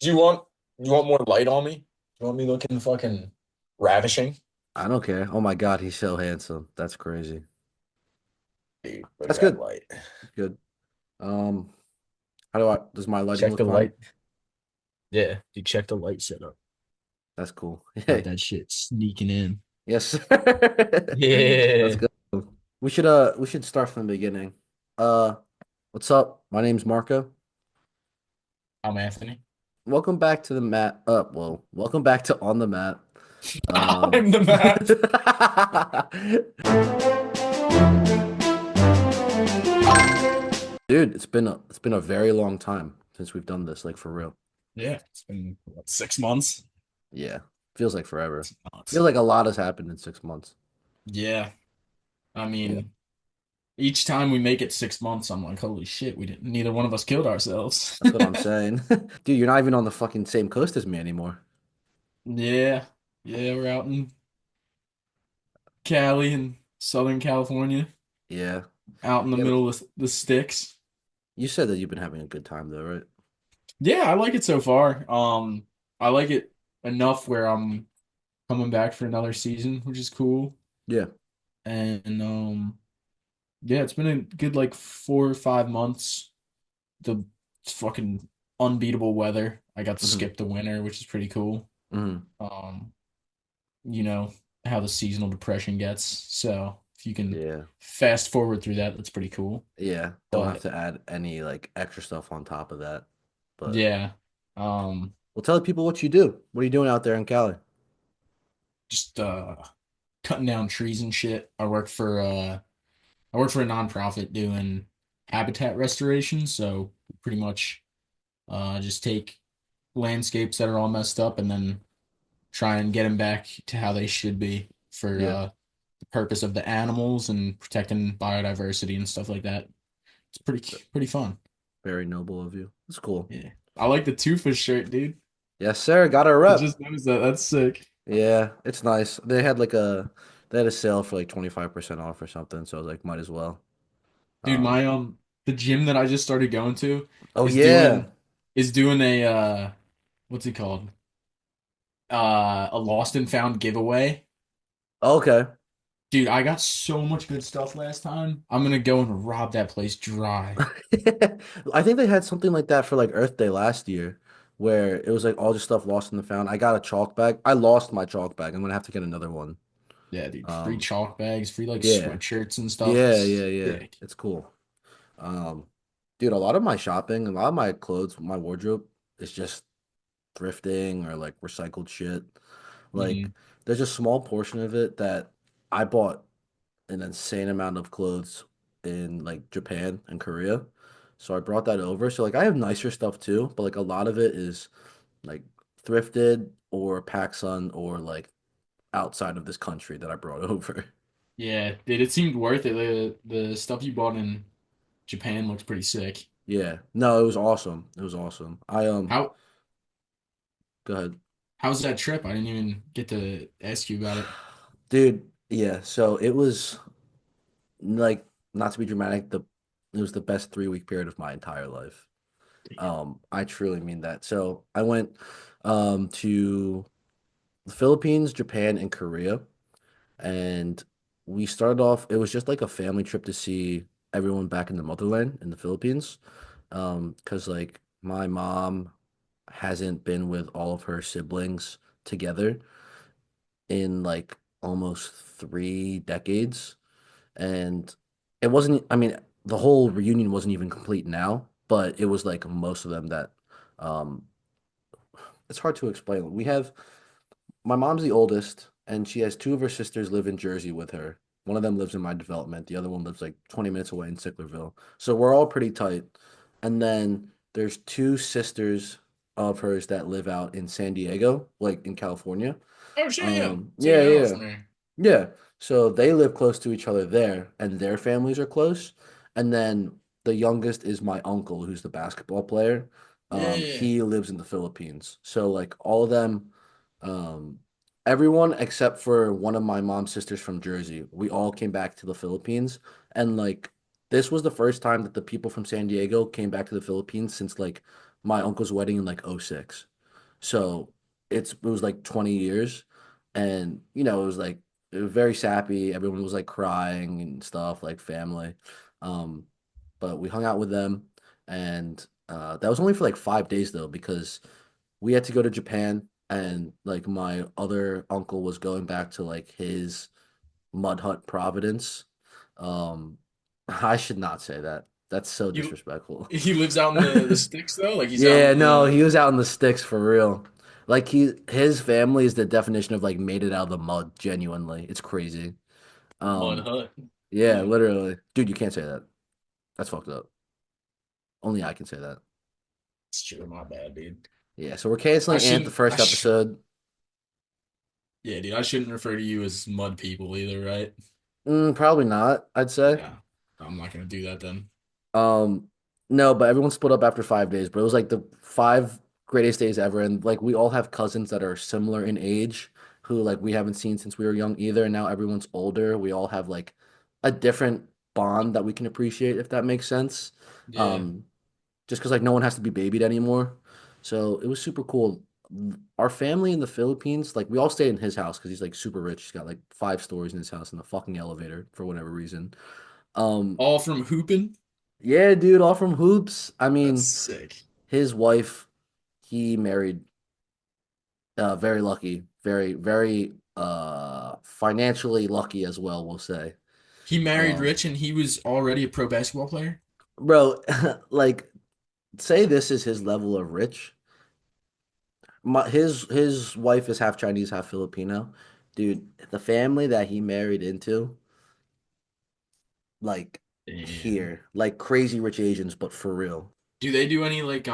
Do you want more light on me? Do you want me looking fucking ravishing? I don't care. Oh my God, he's so handsome. That's crazy. Dude, look That's at that good. light. Good. Um, does my lighting Check look the fine? light. Yeah, you check the light setup. That's cool. Got Hey, that shit sneaking in. yes, sir. Let's Yeah. go. We should start from the beginning. Uh, what's up? My name's Marco. I'm Anthony. Welcome back to the mat. Welcome back to On the Mat. Um, I'm the Matt. dude, it's been a very long time since we've done this, like for real. Yeah, it's been what, 6 months? Yeah, feels like forever. It's nuts. Feels like a lot has happened in 6 months. Yeah. I Yeah. mean, each time we make it 6 months, I'm like, holy shit, we didn't neither one of us killed ourselves. That's what I'm saying. Dude, you're not even on the fucking same coast as me anymore. Yeah. Yeah, we're out in Cali in Southern California, Yeah. out in the Yeah. middle of the sticks. You said that you've been having a good time though, right? Yeah, I like it so far. I like it enough where I'm coming back for another season, which is cool. Yeah. And yeah, it's been a good like 4 or 5 months. The fucking unbeatable weather. I got to hmm skip the winter, which is pretty cool. hmm Um, you know how the seasonal depression gets. So if you can Yeah. fast forward through that, that's pretty cool. Yeah. Don't have But to add any like extra stuff on top of that. But yeah, um, well, tell the people what you do. What are you doing out there in Cali? just cutting down trees and shit. I work for a nonprofit doing habitat restoration, so pretty much just take landscapes that are all messed up and then try and get them back to how they should be for Yeah. the purpose of the animals and protecting biodiversity and stuff like that. It's pretty fun. Very noble of you. It's cool. Yeah. I like the Tufa shirt, dude. Yes, sir. Got a I rep. just noticed that. That's sick. Yeah, it's nice. They had a sale for like 25% off or something, so I was like, might as well. Dude, Um, my the gym that I just started going to oh is yeah. doing a what's it called? A lost and found giveaway. Okay. Dude, I got so much good stuff last time. I'm gonna go and rob that place dry. I think they had something like that for like Earth Day last year, where it was like all the stuff lost in the found. I got a chalk bag. I lost my chalk bag. I'm gonna have to get another one. Yeah, dude, free Um, chalk bags, free like yeah, sweatshirts and stuff. yeah. Sick. It's cool. Um, dude, a lot of my shopping, a lot of my clothes, my wardrobe is just thrifting or like recycled shit. Like, Hmm. there's a small portion of it that I bought an insane amount of clothes in like Japan and Korea. So I brought that over. So like I have nicer stuff too, but like a lot of it is like thrifted or PacSun or like outside of this country that I brought over. Yeah, dude, it seemed worth it. The stuff you bought in Japan looks pretty sick. Yeah. No, it was awesome. It was awesome. How Go ahead. how's that trip? I didn't even get to ask you about it. Dude, yeah. So it was like not to be dramatic, it was the best 3 week period of my entire life. I truly mean that. So I went to the Philippines, Japan, and Korea. And we started off, it was just like a family trip to see everyone back in the motherland in the Philippines. Because like my mom hasn't been with all of her siblings together in like almost 3 decades. And it wasn't, I mean, the whole reunion wasn't even complete now, but it was like most of them that um it's hard to explain. My mom's the oldest, and she has two of her sisters live in Jersey with her. One of them lives in my development. The other one lives like 20 minutes away in Sicklerville. So we're all pretty tight. And then there's two sisters of hers that live out in San Diego, like in California. Oh shit, yeah. Yeah, Taking an L yeah, from there. yeah. So they live close to each other there, and their families are close. And then the youngest is my uncle, who's the basketball player. Yeah, yeah, yeah. He lives in the Philippines. So like all of them, um, everyone except for one of my mom's sisters from Jersey, we all came back to the Philippines. And like this was the first time that the people from San Diego came back to the Philippines since like my uncle's wedding in like '06. So it was like 20 years, and it was very sappy. Everyone was like crying and stuff, like family. Um, but we hung out with them, and that was only for like 5 days though, because we had to go to Japan, and like my other uncle was going back to like his mud hut Providence. Um, I should not say that. That's so He disrespectful. he lives out in the sticks though. Like he's out Yeah, in no, the he was out in the sticks for real. Like his family is the definition of like made it out of the mud, genuinely. It's crazy. mud Um, hut. yeah, Damn, literally. Dude, you can't say that. That's fucked up. Only I can say that. it's true. My bad, dude. Yeah, so we're I canceling Ant the shouldn't. first episode. Yeah, dude. I shouldn't refer to you as mud people either, right? Probably not, I'd say. Yeah, I'm not gonna do that then. Um, no, but everyone split up after 5 days, but it was like the five greatest days ever. And like we all have cousins that are similar in age who like we haven't seen since we were young either. And now everyone's older. We all have like a different bond that we can appreciate, if that makes sense. Yeah. Um, just because like no one has to be babied anymore. So it was super cool. Our family in the Philippines, like we all stayed in his house because he's like super rich. He's got like 5 stories in his house in the fucking elevator for whatever reason. Um, All from hooping. yeah, dude, all from hoops. I That's mean, sick. his wife, he married very lucky, very financially lucky as well, we'll say. He married Um, rich and he was already a pro basketball player. bro, like say this is his level of rich. His wife is half Chinese, half Filipino. Dude, the family that he married into, like Damn. here, like crazy rich Asians, but for real. Do they do any like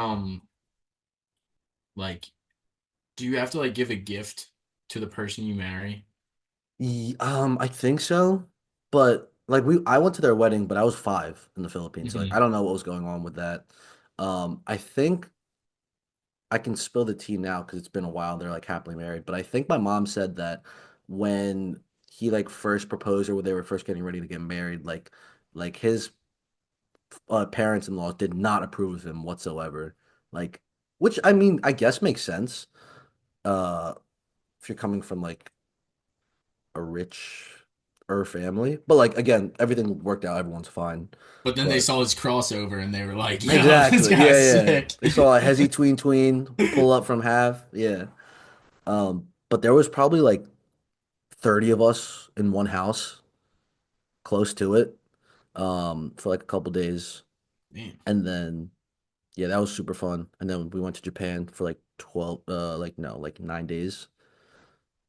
do you have to like give a gift to the person you marry? I think so, but like I went to their wedding, but I was 5 in the Philippines, so like I Hmm. don't know what was going on with that. I think I can spill the tea now because it's been a while. They're like happily married, but I think my mom said that when he like first proposed or when they were first getting ready to get married, like his parents-in-law did not approve of him whatsoever. Like, which I mean, I guess makes sense. Uh, if you're coming from like a rich family. But like again, everything worked out, everyone's fine. But then they But saw his crossover and they were like, yo, this exactly. guy's Yeah, yeah. sick. They saw a hezzy tween pull up from half. Yeah. But there was probably like 30 of us in one house, close to it, for like a couple days. Man, And then yeah, that was super fun. And then we went to Japan for like 12 like no, like 9 days.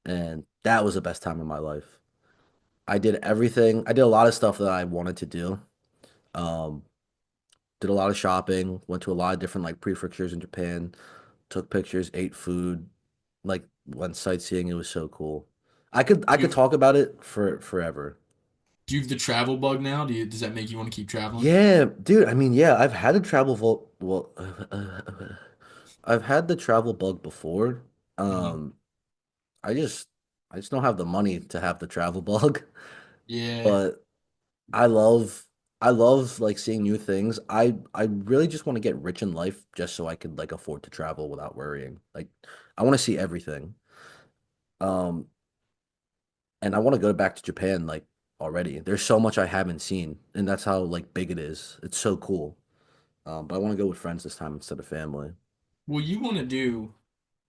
And that was the best time of my life. I did everything. I did a lot of stuff that I wanted to do. Um, did a lot of shopping, went to a lot of different like prefectures in Japan, took pictures, ate food, like went sightseeing. It was so cool. I could you talk about it for forever. do you have the travel bug now? Does that make you want to keep traveling? Yeah, dude. I mean, yeah, I've had the travel I've had the travel bug before. Hmm. Um, I just I just don't have the money to have the travel bug. Yeah. But I love I love like seeing new things. I really just want to get rich in life just so I could like afford to travel without worrying. Like I want to see everything. Um and I want to go back to Japan like already. There's so much I haven't seen and that's how like big it is. It's so cool. But I want to go with friends this time instead of family. Well, you want to do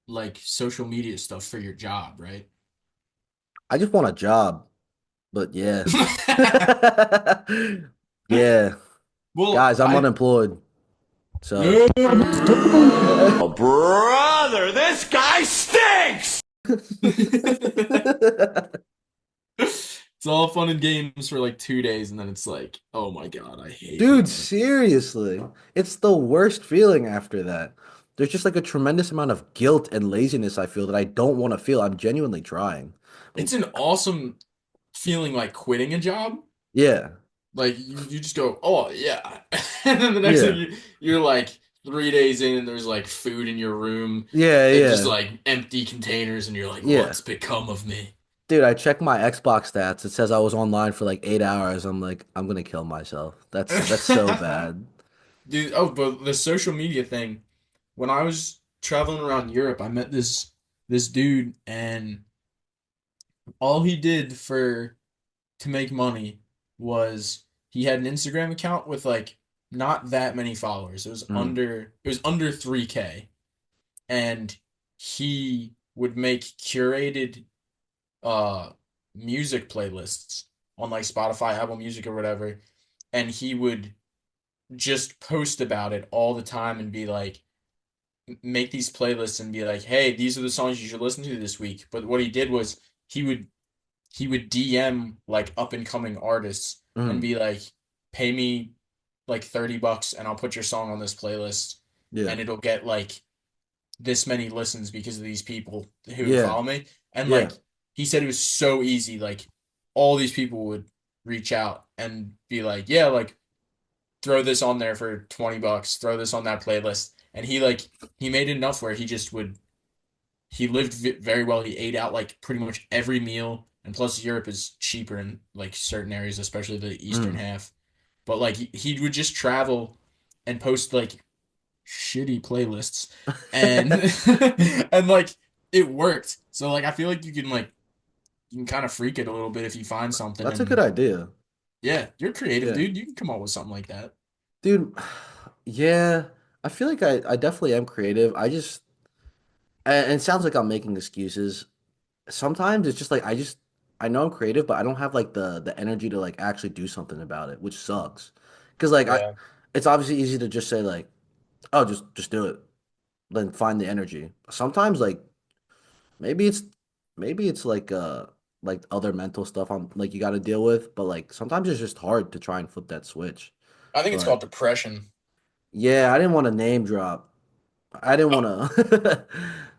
like social media stuff for your job, right? I just want a job, but yeah. Yeah. Well, Guys, I'm I unemployed. So Oh, brother, this guy stinks! it's all fun and games for like 2 days, and then it's like, oh my God, I hate Dude, being seriously. It's the worst feeling after that. There's just like a tremendous amount of guilt and laziness I feel that I don't want to feel. I'm genuinely trying. But it's an awesome feeling like quitting a job. yeah. Like you just go, oh yeah. And then the next thing Yeah. you're like 3 days in and there's like food in your room Yeah, and just yeah. like empty containers and you're like, Yeah. what's become of me? Dude, I checked my Xbox stats. It says I was online for like 8 hours. I'm like, I'm gonna kill myself. That's so bad. Dude, oh, but the social media thing, when I was traveling around Europe, I met this dude, and all he did for to make money was he had an Instagram account with like not that many followers. Mm, It was under 3K, and he would make curated uh music playlists on like Spotify, Apple Music or whatever, and he would just post about it all the time and be like make these playlists and be like, "Hey, these are the songs you should listen to this week." But what he did was he would he would DM like up and coming artists and mm, be like, "Pay me like $30 and I'll put your song on this playlist yeah, and it'll get like this many listens because of these people who yeah, follow me." And yeah. like he said it was so easy. Like all these people would reach out and be like, "Yeah, like throw this on there for $20, throw this on that playlist." And he made enough where he just would he lived very well. He ate out like pretty much every meal, and plus Europe is cheaper in like certain areas, especially the eastern Mm. half. But like he would just travel and post like shitty playlists, and and like it worked. So like I feel like you can kind of freak it a little bit if you find something, That's a good and idea. yeah, you're creative, Yeah, dude. You can come up with something like that. dude. Yeah, I feel like I definitely am creative. I just and it sounds like I'm making excuses. Sometimes it's just like I know I'm creative, but I don't have like the energy to like actually do something about it, which sucks. Because like I, Yeah. it's obviously easy to just say like, oh, just do it, then find the energy. Sometimes maybe it's maybe it's like other mental stuff I'm like you got to deal with, but like sometimes it's just hard to try and flip that switch. I think it's But called depression. yeah, I didn't want to name drop. I didn't want to.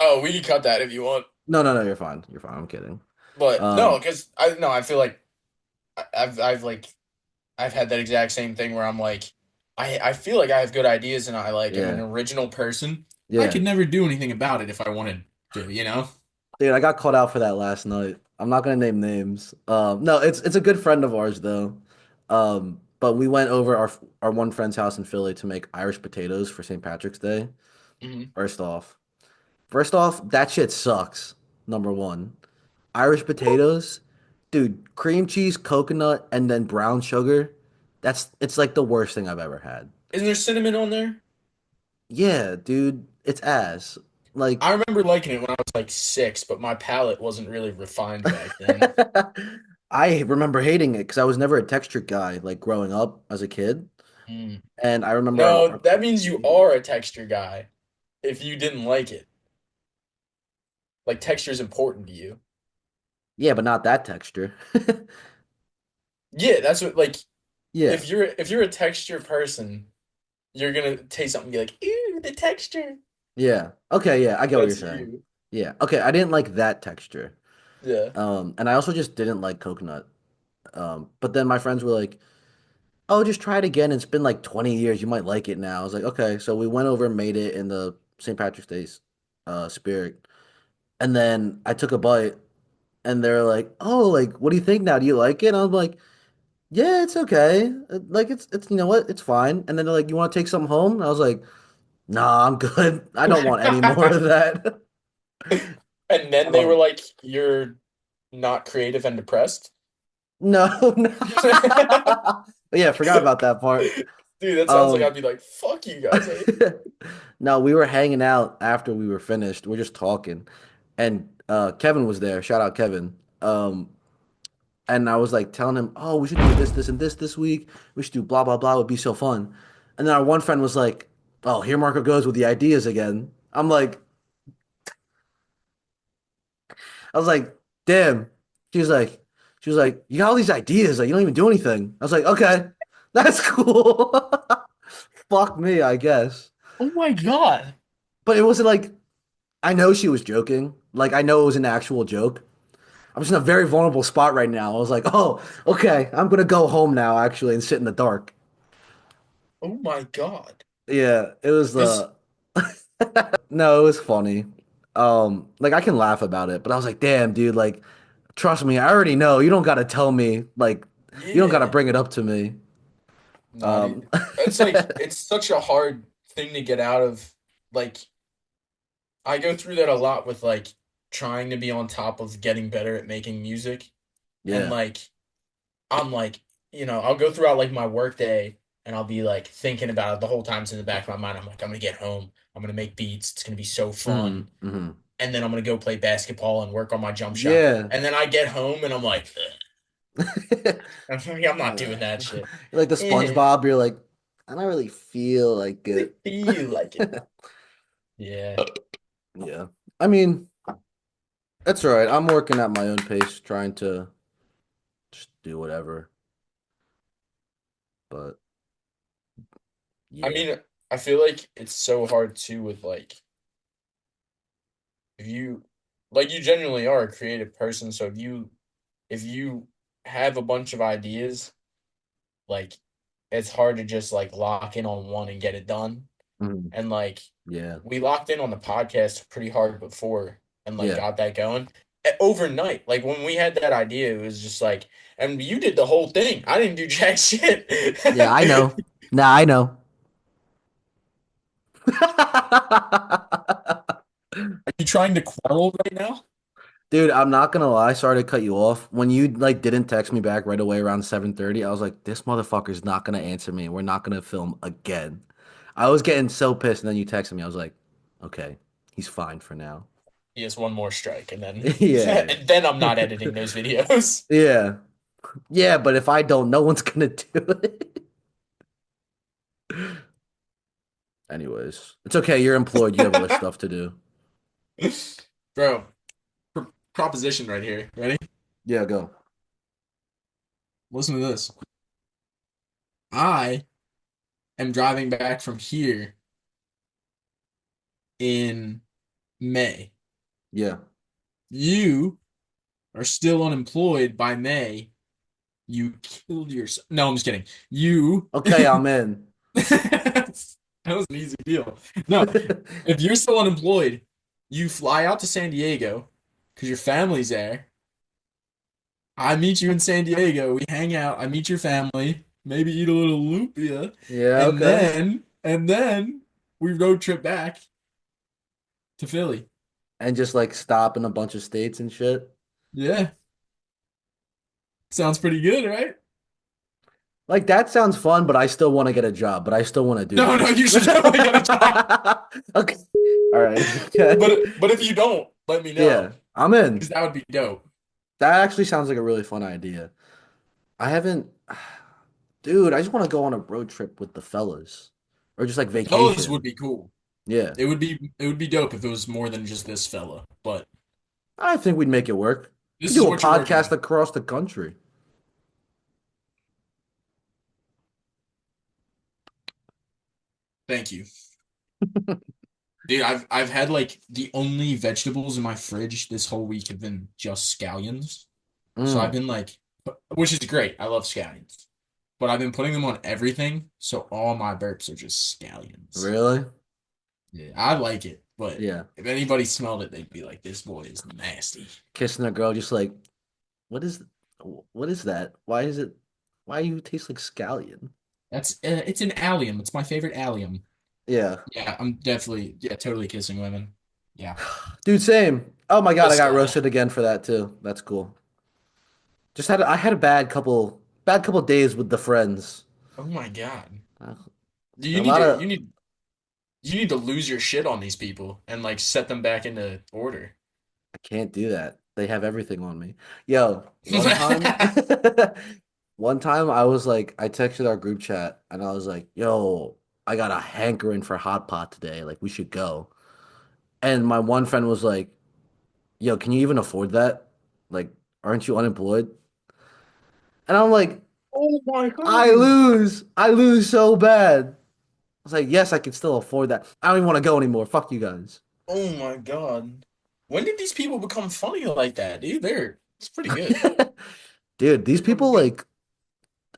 Oh, we can cut that if you want. No, you're fine. You're fine. I'm kidding. But no, Um, because I feel like I've like I've had that exact same thing where I'm like I feel like I have good ideas and I like am an yeah, original person. I yeah. could never do anything about it if I wanted to, you know? Dude, I got called out for that last night. I'm not gonna name names. No, it's a good friend of ours though. But we went over our one friend's house in Philly to make Irish potatoes for St. Patrick's Day. Hmm. First off, first off, that shit sucks. Number one, Irish potatoes, dude, cream cheese, coconut, and then brown sugar. It's like the worst thing I've ever had. Isn't there cinnamon on there? Yeah, dude, it's ass. Like I remember liking it when I was like 6, but my palate wasn't really refined back then. I remember hating it because I was never a texture guy, like growing up as a kid. Mm. And I remember No, that means you are a texture guy if you didn't like it. Like texture is important to you. yeah, but not that texture. Yeah, that's what like Yeah, if you're a texture person, you're gonna taste something and be like, ew, the texture. yeah. Okay, yeah, I get what you're That's saying. you. Yeah, okay, I didn't like that texture. Yeah. And I also just didn't like coconut. But then my friends were like, "Oh, just try it again. It's been like 20 years. You might like it now." I was like, "Okay." So we went over and made it in the St. Patrick's Day spirit. And then I took a bite and they're like, "Oh, like, what do you think now? Do you like it?" And I was like, "Yeah, it's okay. Like, it's you know what? It's fine." And then they're like, "You want to take something home?" And I was like, "Nah, I'm good. I don't want any more of that." And then they were Um, like, "You're not creative and depressed." no, no. But yeah, forgot about that part. Dude, that sounds like Um, I'd be like, "Fuck you guys." no, we were hanging out after we were finished. We're just talking, and Kevin was there. Shout out Kevin. And I was like telling him, "Oh, we should do this, and this week. We should do blah blah blah. It would be so fun." And then our one friend was like, "Oh, here Marco goes with the ideas again." I'm like, I was like, "Damn." She was like, she was like, "You got all these ideas, like you don't even do anything." I was like, "Okay, that's cool." Fuck me, I guess. Oh my God. But it wasn't like I know she was joking. Like I know it was an actual joke. I'm just in a very vulnerable spot right now. I was like, "Oh, okay, I'm gonna go home now, actually, and sit in the dark." Oh my God. Yeah, it was Because no, it was funny. Like I can laugh about it, but I was like, "Damn, dude, like trust me, I already know. You don't gotta tell me. Like you don't gotta yeah, bring it up to me." not Um it. It's like it's such a hard thing to get out of. Like I go through that a lot with like trying to be on top of getting better at making music. And Yeah. like I'm like, I'll go throughout like my work day and I'll be like thinking about it the whole time it's in the back of my mind. I'm like, I'm gonna get home, I'm gonna make beats, it's gonna be so Hmm. fun. Hmm. And then I'm gonna go play basketball and work on my jump shot. Yeah. And then I get home and I'm like, I'm not Uh, doing that shit. you're like the Eh, SpongeBob, you're like, I don't really feel like really it. feel like it. Yeah. Yeah. I mean, that's all right. I'm working at my own pace, trying to just do whatever. But I yeah. mean, I feel like it's so hard too with like if you like you genuinely are a creative person, so if you have a bunch of ideas, like it's hard to just like lock in on one and get it done. Mhm. And like Yeah. we locked in on the podcast pretty hard before and like Yeah. got that going overnight. Like when we had that idea, it was just like, and you did the whole thing. I didn't do jack shit. Yeah, I know. Nah, I know. Are you trying to quarrel right now? Dude, I'm not gonna lie, sorry to cut you off. When you like didn't text me back right away around 7:30, I was like, this motherfucker's not gonna answer me. We're not gonna film again. I was getting so pissed, and then you texted me. I was like, okay, he's fine for now. He has one more strike, and then Yeah. and then I'm not editing those videos. Yeah. Yeah, but if I don't, no one's gonna do it. Anyways, it's okay. You're employed. You have other stuff to do. Bro, proposition right here. Ready? Yeah, go. Listen to this. I am driving back from here in May. Yeah. You are still unemployed by May. You killed yourself. No, I'm just kidding. You. Okay, I'm in. That was an easy deal. No, if you're still unemployed, you fly out to San Diego because your family's there. I meet you in San Diego. We hang out. I meet your family. Maybe eat a little lumpia, Yeah, and okay. then we road trip back to Philly. And just like stop in a bunch of states and shit. Yeah, sounds pretty good, right? Like that sounds fun, but I still want to get a job, but I still want to do No, no, that. you should definitely get a job. Okay. All right. Okay. But if you don't, let me know Yeah, I'm in. because that would be dope. That actually sounds like a really fun idea. I haven't, dude, I just want to go on a road trip with the fellas or just like Those would vacation. be cool. Yeah. It would be dope if it was more than just this fella. But I think we'd make it work. We this is do a what you're working podcast with. across the country. Thank you. Dude, I've had like the only vegetables in my fridge this whole week have been just scallions. So I've Mm, been like, which is great. I love scallions, but I've been putting them on everything. So all my burps are just scallions. really? Yeah, I like it, but Yeah. if anybody smelled it, they'd be like, "This boy is nasty." Kissing a girl, just like, what is, what is that? Why you taste like scallion? It's an allium. It's my favorite allium. Yeah. Yeah, I'm definitely totally kissing women. Yeah, Dude, same. Oh my God, I this got guy. roasted again for that too. That's cool. I had a bad couple days with the friends. Oh my God. Uh, Do you a need lot to of you need to lose your shit on these people and like set them back into order. I can't do that. They have everything on me. Yo, one time, one time I was like, I texted our group chat and I was like, yo, I got a hankering for hot pot today. Like, we should go. And my one friend was like, yo, can you even afford that? Like, aren't you unemployed? And I'm like, Oh my I God. lose. I lose so bad. I was like, yes, I can still afford that. I don't even want to go anymore. Fuck you guys. Oh my God. When did these people become funny like that, dude? It's pretty good. Dude, these Pretty fucking people good. like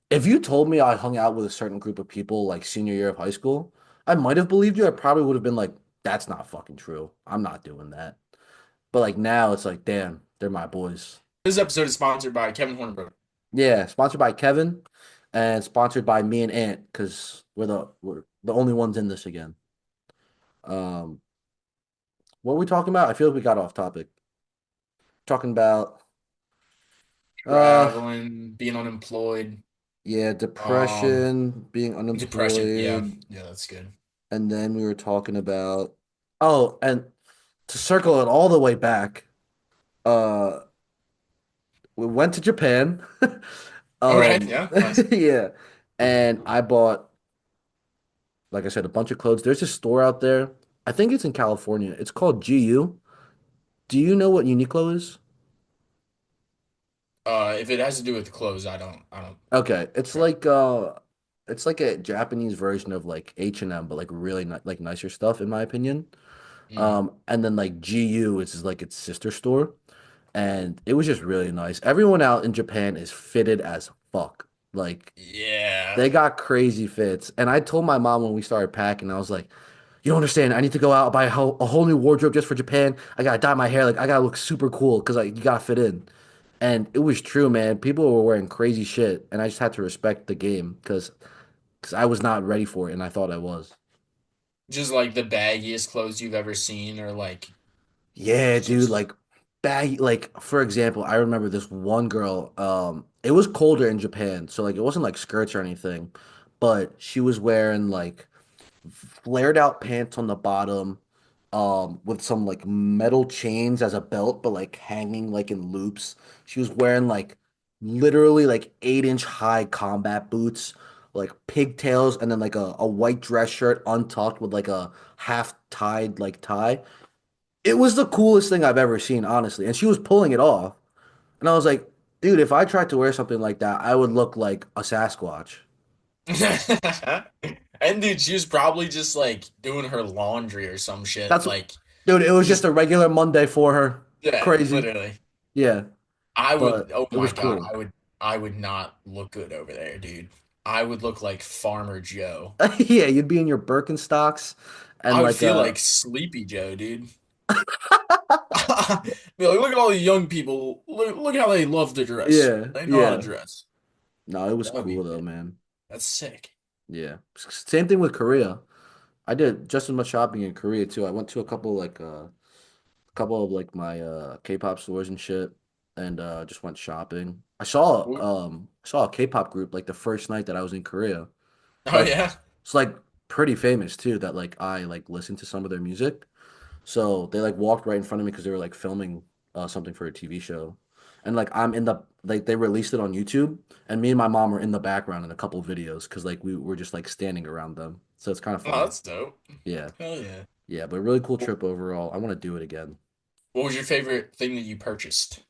if you told me I hung out with a certain group of people like senior year of high school, I might have believed you. I probably would have been like, that's not fucking true. I'm not doing that. But like now it's like, damn, they're my boys. This episode is sponsored by Kevin Hornberg. Yeah, sponsored by Kevin and sponsored by me and Ant because we're the only ones in this again. Um, What were we talking about? I feel like we got off topic. Talking about uh Traveling, being unemployed, yeah, um, depression, being depression. Yeah, unemployed, yeah, that's good. and then we were talking about oh, and to circle it all the way back, uh we went to Japan. Okay, yeah, nice. Yeah. And I bought, like I said, a bunch of clothes. There's a store out there. I think it's in California. It's called GU. Do you know what Uniqlo is? If it has to do with clothes, I don't. Okay, it's Right. it's like a Japanese version of like H&M, but like really ni like nicer stuff in my opinion. Mm. And then like GU, which is like its sister store, and it was just really nice. Everyone out in Japan is fitted as fuck. Like Yeah. they got crazy fits. And I told my mom when we started packing, I was like, "You don't understand. I need to go out and buy a whole new wardrobe just for Japan. I gotta dye my hair. Like I gotta look super cool because like you gotta fit in." And it was true, man. People were wearing crazy shit, and I just had to respect the game because I was not ready for it, and I thought I was. Just like the baggiest clothes you've ever seen, or like Yeah, dude. just Like bag. Like for example, I remember this one girl. It was colder in Japan, so like it wasn't like skirts or anything, but she was wearing like flared out pants on the bottom, with some like metal chains as a belt, but like hanging like in loops. She was wearing like literally like 8-inch high combat boots, like pigtails, and then like a white dress shirt untucked with like a half tied like tie. It was the coolest thing I've ever seen, honestly. And she was pulling it off. And I was like, dude, if I tried to wear something like that, I would look like a Sasquatch. and dude, she was probably just like doing her laundry or some shit. That's, Like dude, it was just just a regular Monday for her. yeah, Crazy. literally. Yeah, I would but oh it my was God, cool. I would not look good over there, dude. I would look like Farmer Joe. Yeah, you'd be in your Birkenstocks and I would like feel like Sleepy Joe, dude. Be like, look at all the young people. Look how they love to dress. yeah, They know how to yeah. dress. No, it was That would cool be though, man. that's sick. Yeah. Same thing with Korea. I did just as much shopping in Korea too. I went to a couple couple of like my K-pop stores and shit and just went shopping. Oh I saw a K-pop group like the first night that I was in Korea. Like yeah. it's like pretty famous too that like I like listened to some of their music. So they like walked right in front of me because they were like filming something for a TV show. And like I'm in the like they released it on YouTube and me and my mom were in the background in a couple videos because like we were just like standing around them. So it's kind of Oh, funny. that's dope. Yeah. Hell yeah. Yeah, but really cool Wh- trip overall. I want to do it again. What was your favorite thing that you purchased?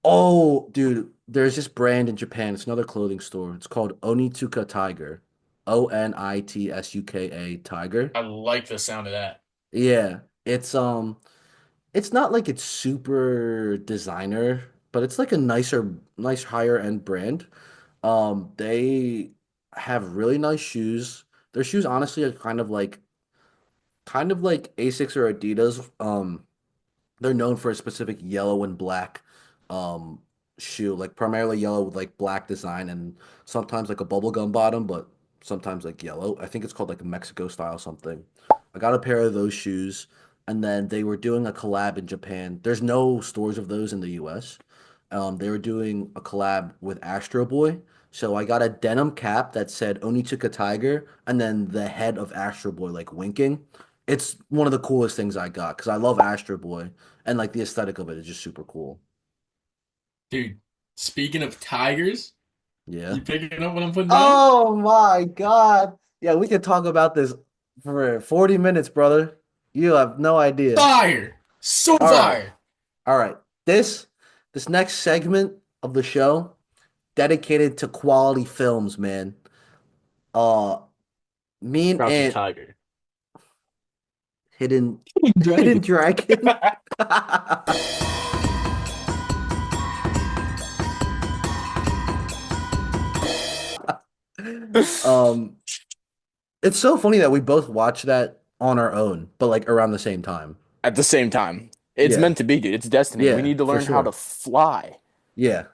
Oh, dude, there's this brand in Japan. It's another clothing store. It's called Onitsuka Tiger. Onitsuka Tiger. I like the sound of that. Yeah. It's not like it's super designer, but it's like a nice higher end brand. They have really nice shoes. Their shoes honestly are kind of like Asics or Adidas. They're known for a specific yellow and black um shoe, like primarily yellow with like black design and sometimes like a bubblegum bottom, but sometimes like yellow. I think it's called like a Mexico style something. I got a pair of those shoes and then they were doing a collab in Japan. There's no stores of those in the US. They were doing a collab with Astro Boy. So I got a denim cap that said Onitsuka Tiger and then the head of Astro Boy like winking. It's one of the coolest things I got because I love Astro Boy and like the aesthetic of it is just super cool. Dude, speaking of tigers, Yeah. you picking up what I'm putting down? Oh my God. Yeah, we could talk about this for 40 minutes, brother. You have no idea. Fire! So All right. fire! All right. This next segment of the show dedicated to quality films, man. Uh me and Crouching Ant Tiger. Hidden Hidden Dragon. Dragon. Um it's so funny that we both watched that on our own, but like around the same time. At the same time. It's Yeah. meant to be, dude. It's destiny. We Yeah, need to for learn how to sure. fly. Yeah.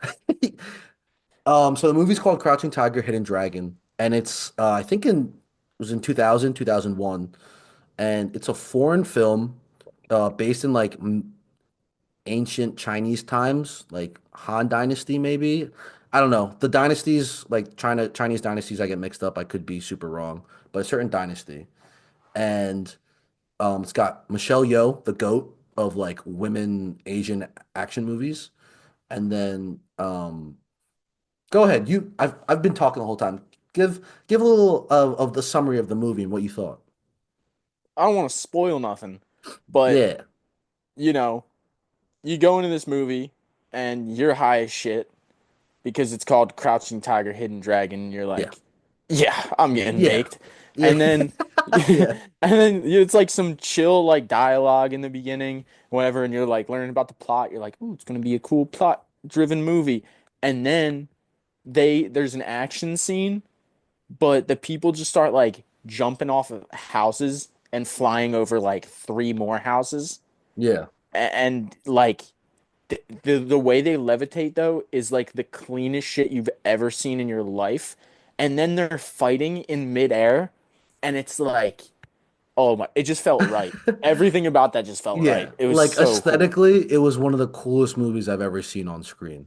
So the movie's called Crouching Tiger, Hidden Dragon, and it's I think in it was in 2000, 2001, and it's a foreign film. based in like ancient Chinese times, like Han Dynasty, maybe. I don't know. The dynasties, like Chinese dynasties, I get mixed up. I could be super wrong, but a certain dynasty, and it's got Michelle Yeoh, the goat of like women Asian action movies, and then go ahead. I've been talking the whole time. Give a little of the summary of the movie and what you thought. I don't want to spoil nothing, but Yeah, you know, you go into this movie and you're high as shit because it's called Crouching Tiger, Hidden Dragon. And you're yeah, like, yeah, I'm getting yeah, baked. yeah, And then, yeah, and then it's like some chill like dialogue in the beginning, whatever, and you're like learning about the plot. You're like, ooh, it's gonna be a cool plot driven movie. And then there's an action scene, but the people just start like jumping off of houses and flying over like three more houses. yeah. And like the way they levitate though is like the cleanest shit you've ever seen in your life. And then they're fighting in midair, and it's like, oh my, it just felt right. Everything about that just felt Yeah, right. It was like so cool. aesthetically, it was one of the coolest movies I've ever seen on screen.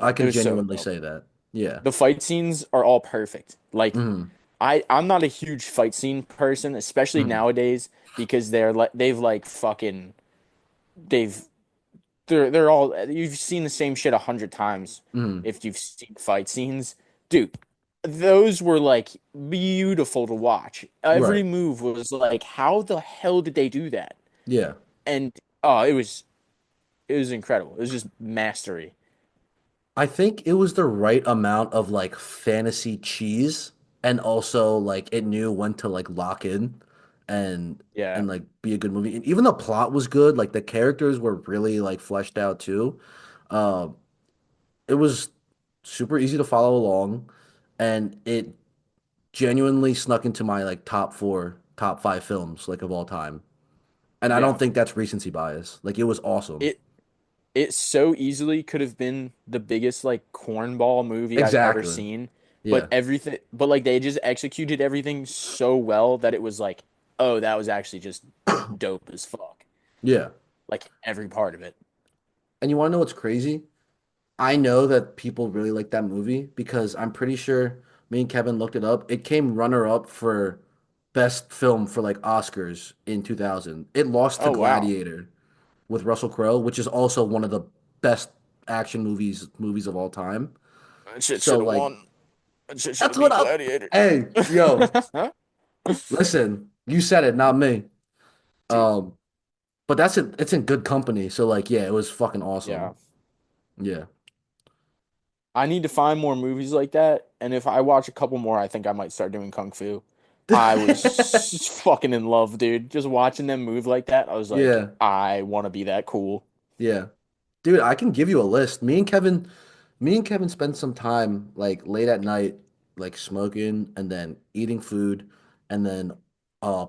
I It can was so genuinely dope. say that. Yeah. The fight scenes are all perfect. Like Hmm. I'm not a huge fight scene person, especially Hmm. nowadays because they've like fucking they've they're all you've seen the same shit 100 times Hmm. if you've seen fight scenes. Dude, those were like beautiful to watch. Every Right. move was like, how the hell did they do that? Yeah. And oh, it was incredible. It was just mastery. I think it was the right amount of like fantasy cheese and also like it knew when to like lock in and Yeah. like be a good movie. And even the plot was good. Like the characters were really like fleshed out too. Um, it was super easy to follow along and it genuinely snuck into my like top four, top five films like of all time. And I don't Yeah. think that's recency bias. Like it was awesome. It it so easily could have been the biggest like cornball movie I've ever Exactly. seen, Yeah. but like they just executed everything so well that it was like, oh, that was actually just dope as fuck. Yeah. Like every part of it. And you want to know what's crazy? I know that people really like that movie because I'm pretty sure me and Kevin looked it up. It came runner up for best film for like Oscars in 2000. It lost to Oh wow. Gladiator with Russell Crowe, which is also one of the best action movies of all time. That shit So should have like won. That shit should that's have what beat I Gladiator. Hey, yo, listen, you said it, not me. Dude, Um, but it's in good company. So like yeah, it was fucking awesome. yeah. Yeah. I need to find more movies like that, and if I watch a couple more, I think I might start doing kung fu. I was fucking in love, dude. Just watching them move like that, I was like, Yeah. I want to be that cool. Yeah. Dude, I can give you a list. Me and Kevin spent some time like late at night, like smoking and then eating food and then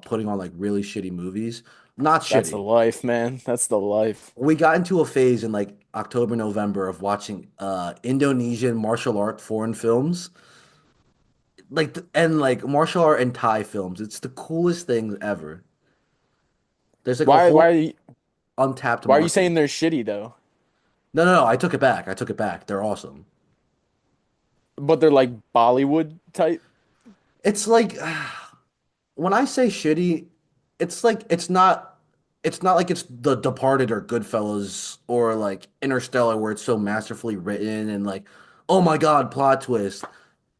putting on like really shitty movies. Not That's the shitty. life, man. That's the life. We got into a phase in like October, November of watching Indonesian martial art foreign films. And like martial art and Thai films. It's the coolest things ever. There's like a Why whole why are you untapped why are you market. saying they're shitty though? No, no, no, I took it back. I took it back. They're awesome. But they're like Bollywood type. It's like when I say shitty, it's like it's not like it's The Departed or Goodfellas or like Interstellar where it's so masterfully written and like, oh my God, plot twist.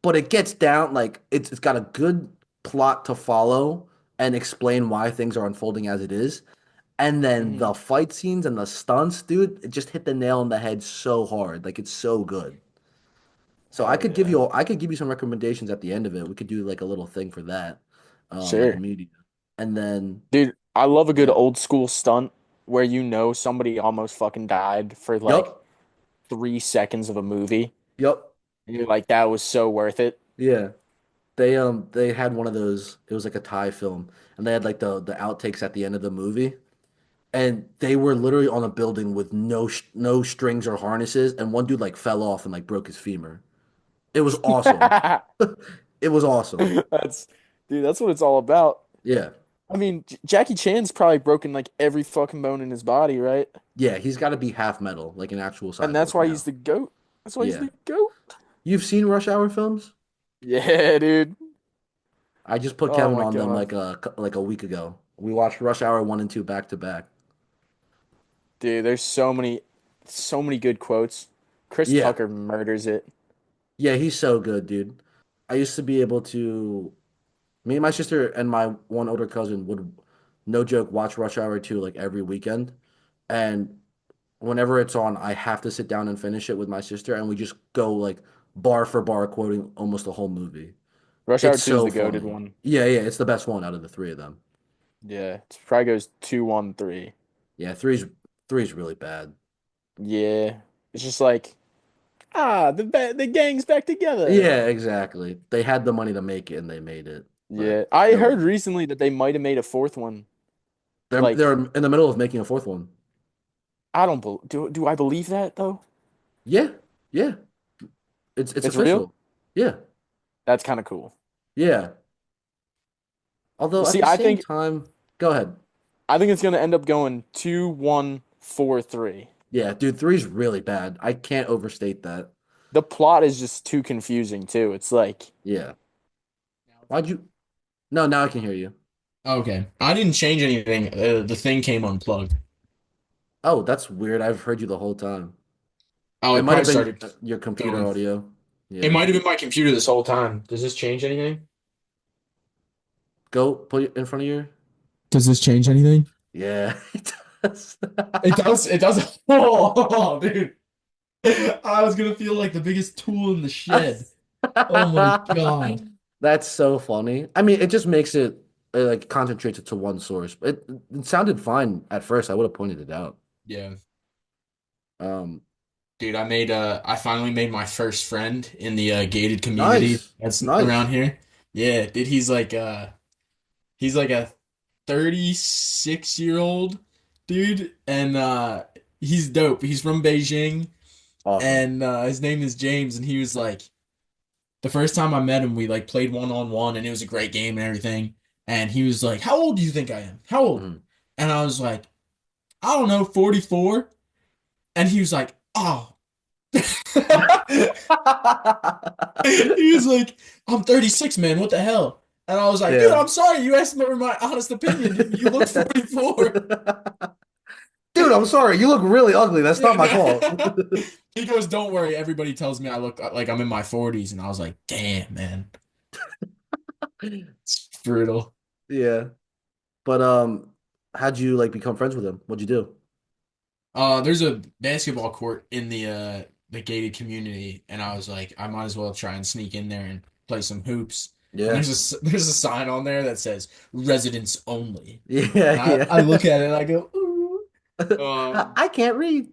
But it gets down like it's got a good plot to follow and explain why things are unfolding as it is. And then Hmm. the fight scenes and the stunts, dude, it just hit the nail on the head so hard. Like it's so good. So Hell yeah. I could give you some recommendations at the end of it. We could do like a little thing for that, like a Sure. media, and then Dude, I love a good yeah, old school stunt where you know somebody almost fucking died for like yup, 3 seconds of a movie. yup, And you're like, that was so worth it. yeah. They had one of those. It was like a Thai film, and they had like the outtakes at the end of the movie, and they were literally on a building with no strings or harnesses, and one dude like fell off and like broke his femur. It was awesome. It was awesome. That's dude, that's what it's all about. Yeah. I mean, Jackie Chan's probably broken like every fucking bone in his body, right? Yeah, he's got to be half metal, like an actual And that's cyborg why he's now. the GOAT. That's why he's Yeah. the GOAT. You've seen Rush Hour films? Yeah, dude. I just put Oh Kevin my on them God. like a week ago. We watched Rush Hour 1 and 2 back to back. Dude, there's so many good quotes. Chris Yeah. Tucker murders it. Yeah, he's so good, dude. I used to be able to me and my sister and my one older cousin would no joke watch Rush Hour 2 like every weekend. And whenever it's on, I have to sit down and finish it with my sister and we just go like bar for bar quoting almost the whole movie. Rush Hour It's 2 is so the goated funny. one. Yeah, yeah, it's the best one out of the three of them. Yeah, it probably goes 2-1-3. Yeah, three's really bad. Yeah. It's just like, the gang's back together. Yeah, exactly. They had the money to make it and they made it, but Yeah. I no heard one. recently that they might have made a fourth one. They're Like, in the middle of making a fourth one. I don't do I believe that though? Yeah, yeah. It's It's real? official. Yeah, That's kind of cool. yeah. Although at See, the same time, go ahead. I think it's gonna end up going 2-1-4-3. Yeah, dude, three's really bad. I can't overstate that. The plot is just too confusing too. It's like, Yeah. Why'd you? No, now I can hear you. Okay. I didn't change anything. The thing came unplugged. Oh, that's weird. I've heard you the whole time. Oh, It it might probably have been started your computer going. audio. It Yeah. might have been my computer this whole time. Does this change anything? Go put it in front of your. Does this change anything? Yeah, it does. It does. It does. Oh, dude. I was gonna feel like the biggest tool in the shed. Oh my God. That's so funny. I mean, it just makes it like concentrates it to one source. It sounded fine at first. I would have pointed it out. Yeah. Um, Dude, I finally made my first friend in the gated community nice, that's around nice. here. Yeah, dude, he's like a 36-year-old dude and he's dope. He's from Beijing Awesome. and his name is James and he was like the first time I met him we like played one-on-one and it was a great game and everything. And he was like, "How old do you think I am? How old?" Mhm. And I was like, "I don't know, 44." And he was like, "Oh." He was like, "I'm 36, man. What the hell?" And I was like, "Dude, Yeah. I'm sorry. You asked me for my honest opinion. You look 44." Dude, I'm sorry. You look really ugly. That's not Yeah, my fault. no. He goes, "Don't worry. Everybody tells me I look like I'm in my 40s." And I was like, "Damn, man. It's brutal." Yeah. But how'd you like become friends with him? What'd you do? There's a basketball court in the gated community, and I was like, I might as well try and sneak in there and play some hoops. And Yeah. there's a sign on there that says residents only. And Yeah, I look yeah. at it and I go, ooh. Um, I can't read.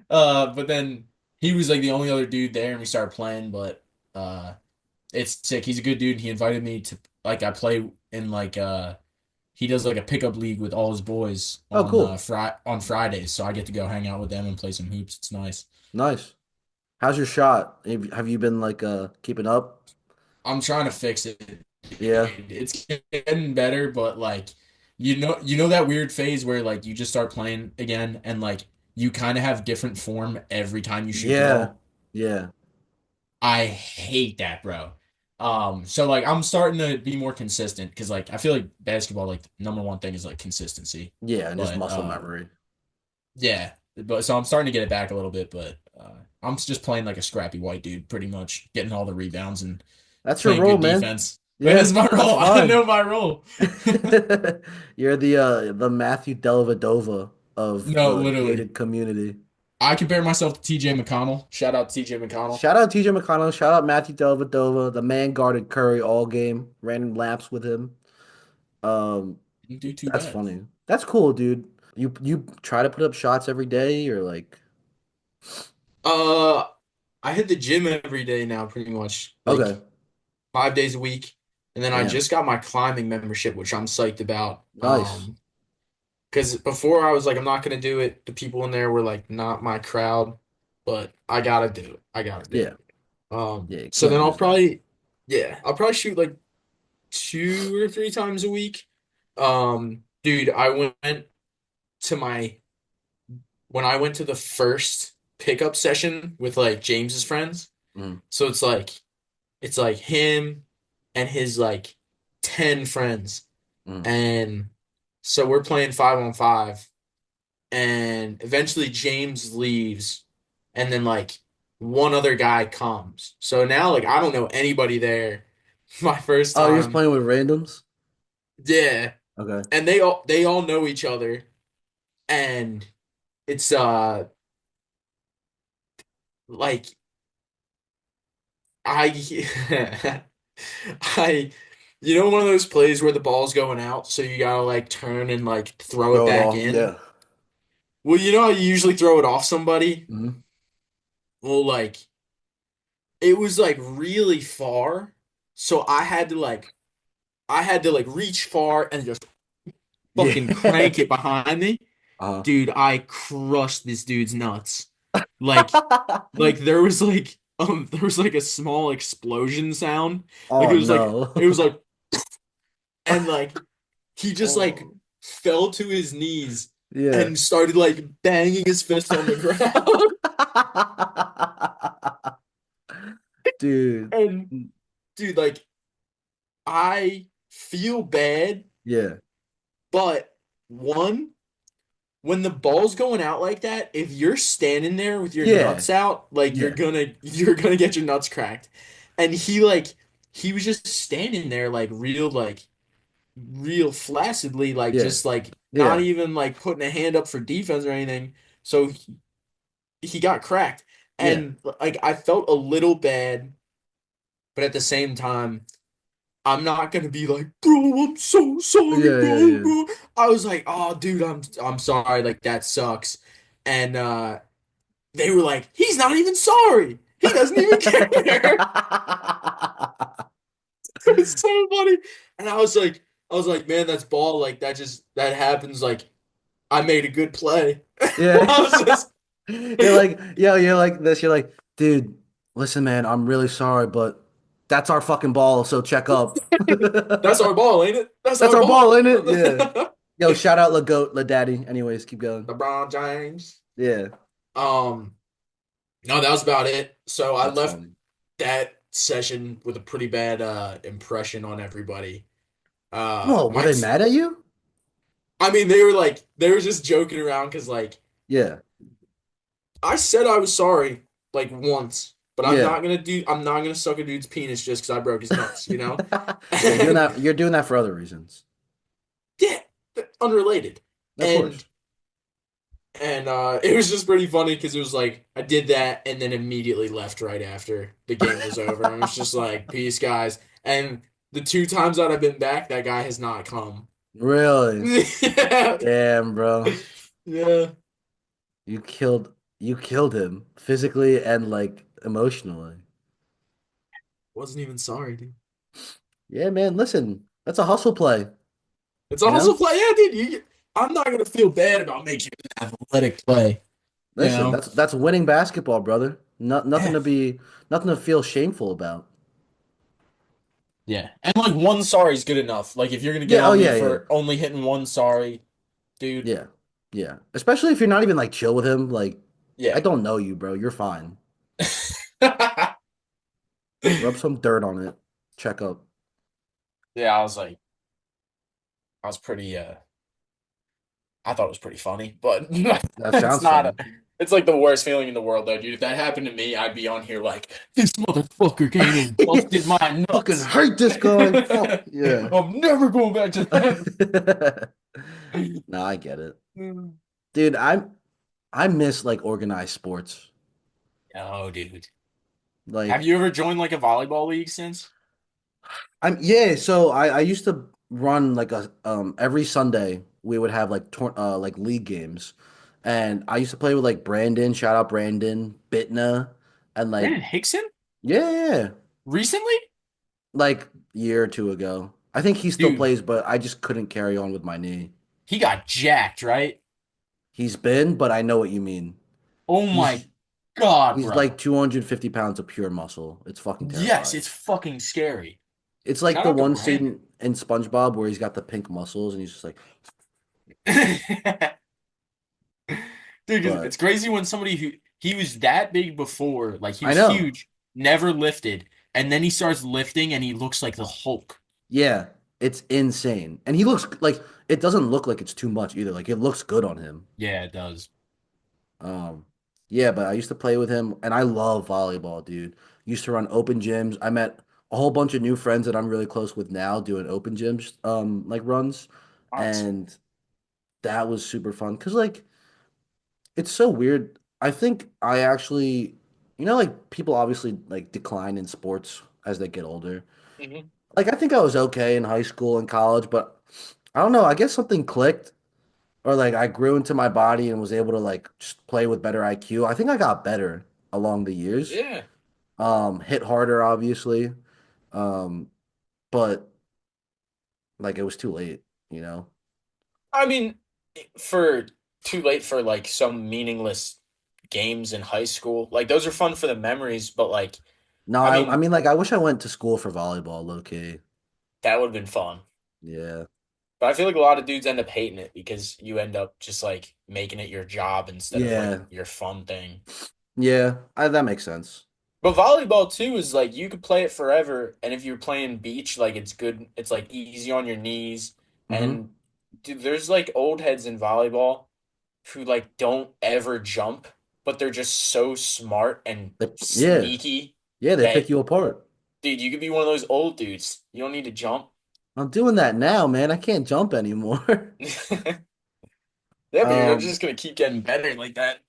but then he was like the only other dude there, and we started playing. But it's sick. He's a good dude. He invited me to like I play in like he does like a pickup league with all his boys Oh, on cool. on Fridays, so I get to go hang out with them and play some hoops. It's nice. Nice. How's your shot? Have you been like keeping up? I'm trying to fix it. Yeah. It's getting better, but like you know that weird phase where like you just start playing again and like you kind of have different form every time you shoot the Yeah. ball. Yeah. I hate that, bro. So like I'm starting to be more consistent because like I feel like basketball like number one thing is like consistency. Yeah, and just But muscle memory. yeah, but so I'm starting to get it back a little bit, but I'm just playing like a scrappy white dude, pretty much getting all the rebounds and That's your playing role, good man. defense. Yeah, That's my that's role. I fine. know my role. You're the Matthew Dellavedova of No, the literally. gated community. I compare myself to TJ McConnell. Shout out TJ McConnell. Shout out TJ McConnell. Shout out Matthew Dellavedova. The man guarded Curry all game. Ran laps with him. Um, Didn't do too that's bad. funny. That's cool, dude. You try to put up shots every day, or like Uh, I hit the gym every day now, pretty much okay, like 5 days a week, and then I damn, just got my climbing membership, which I'm psyched about. nice. Because before I was like, I'm not gonna do it. The people in there were like not my crowd, but I gotta do it. I gotta do Yeah, it. yeah. You So can't then lose that. I'll probably shoot like 2 or 3 times a week. Dude, I went to my when I went to the first pickup session with like James's friends. Mm, So it's like him and his like 10 friends. mm. And so we're playing 5-on-5 and eventually James leaves and then like one other guy comes. So now like I don't know anybody there. My first Oh, you're just time. playing with randoms? Yeah. Okay. And they all know each other and it's like I I one of those plays where the ball's going out so you gotta like turn and like throw it Throw it back off. in. Yeah. Well, you know how you usually throw it off somebody? Mhm. Well, like it was like really far, so I had to like reach far and just Yeah. fucking crank it behind me. Uh-huh. Dude, I crushed this dude's nuts. Like like there was like a small explosion sound. Like Oh it was like no. it was like and like he just like Oh. fell to his knees Yeah. and started like banging his fist on the ground. Dude. And dude, like I feel bad, Yeah. but one, when the ball's going out like that, if you're standing there with your Yeah. nuts out, like you're Yeah. gonna you're gonna get your nuts cracked. And he was just standing there like real flaccidly, like Yeah. just like not Yeah. even like putting a hand up for defense or anything. So he got cracked. Yeah. And like I felt a little bad, but at the same time, I'm not gonna be like, bro, I'm so sorry, Yeah. Yeah. bro, Yeah. bro. I was like, oh, dude, I'm sorry, like that sucks. And they were like, he's not even sorry. He doesn't even care. It's so funny. And I was like, man, that's ball. Like that happens. Like I made a good play. Yeah. I was just You're like, yo, you're like this. You're like, dude, listen, man, I'm really sorry, but that's our fucking ball, so check up. that's our ball, ain't it? That's That's our our ball, ball. ain't it? Yeah. Yo, shout out LeGoat, LeDaddy. Anyways, keep going. LeBron James. Yeah, Um, no, that was about it. So I that's left funny. that session with a pretty bad impression on everybody. Whoa, were My they t mad at you? I mean they were just joking around because like Yeah, I said I was sorry like once, but yeah. I'm not gonna suck a dude's penis just because I broke his nuts, you know? Yeah, you're doing And that. You're doing that for other reasons. yeah, unrelated. Of And course. it was just pretty funny because it was like I did that and then immediately left right after the game was over. And it was just like, peace, guys. And the 2 times that I've been back, that guy has not come. Really? Yeah. Damn, bro. Yeah. You killed you killed him physically and like emotionally. Wasn't even sorry, dude. Yeah, man, listen. That's a hustle play, It's you a hustle know? play. Yeah, dude. I'm not gonna feel bad about making an athletic play. You Listen, know? that's winning basketball, brother. Nothing Yeah. to be nothing to feel shameful about. Yeah. And like one sorry is good enough. Like if you're gonna get Yeah, oh on me yeah, yeah. for only hitting one sorry, dude. Yeah. Yeah. Especially if you're not even like chill with him, like I Yeah. don't know you, bro. You're fine. Rub some dirt on it. Check up. Yeah, I was pretty I thought it was pretty funny, but That it's sounds not funny. it's like the worst feeling in the world though, dude. If that happened to me, I'd be on here like this motherfucker came and busted my Fucking nuts. hate this guy. Fuck. Yeah. I'm never going back to that. No, I get it. Dude, I miss like organized sports. Oh, dude. Have Like you ever joined like a volleyball league since? I'm yeah, so I used to run like a every Sunday we would have like like league games. And I used to play with like Brandon, shout out Brandon, Bitna, and like Brandon Hickson? yeah, yeah, yeah, Recently? like year or two ago. I think he still Dude, plays, but I just couldn't carry on with my knee. he got jacked, right? He's been, but I know what you mean. Oh He's my God, he's like bro. 250 pounds of pure muscle. It's fucking Yes, terrifying. it's fucking scary. It's like Shout the out to one Brandon. scene in SpongeBob where he's got the pink muscles and he's just like, Dude, 'cause but it's crazy when somebody who he was that big before, like he I was know. huge, never lifted, and then he starts lifting and he looks like the Hulk. Yeah, it's insane. And he looks like it doesn't look like it's too much either. Like it looks good on him. Yeah, it does. Um, yeah, but I used to play with him and I love volleyball, dude. Used to run open gyms. I met a whole bunch of new friends that I'm really close with now doing open gyms, like runs. Nice. And that was super fun. Cause like it's so weird. I think I actually, like people obviously like decline in sports as they get older. Hmm. Like I think I was okay in high school and college, but I don't know. I guess something clicked, or like I grew into my body and was able to like just play with better IQ. I think I got better along the years. Yeah. Hit harder, obviously. Um, but like it was too late, you know. I mean, for too late for like some meaningless games in high school. Like those are fun for the memories, but like No, I I mean, mean like I wish I went to school for volleyball, low key. that would have been fun. Yeah. But I feel like a lot of dudes end up hating it because you end up just like making it your job instead of like Yeah. your fun thing. Yeah. That makes sense. But volleyball too is like you could play it forever, and if you're playing beach, like it's good. It's like easy on your knees, Mm-hmm. and dude, there's like old heads in volleyball who like don't ever jump, but they're just so smart and Yeah. sneaky Yeah, they pick that you apart. dude, you could be one of those old dudes. You don't need to jump. I'm doing that now, man. I can't jump anymore. Yeah, but you're Um, just gonna keep getting better like that.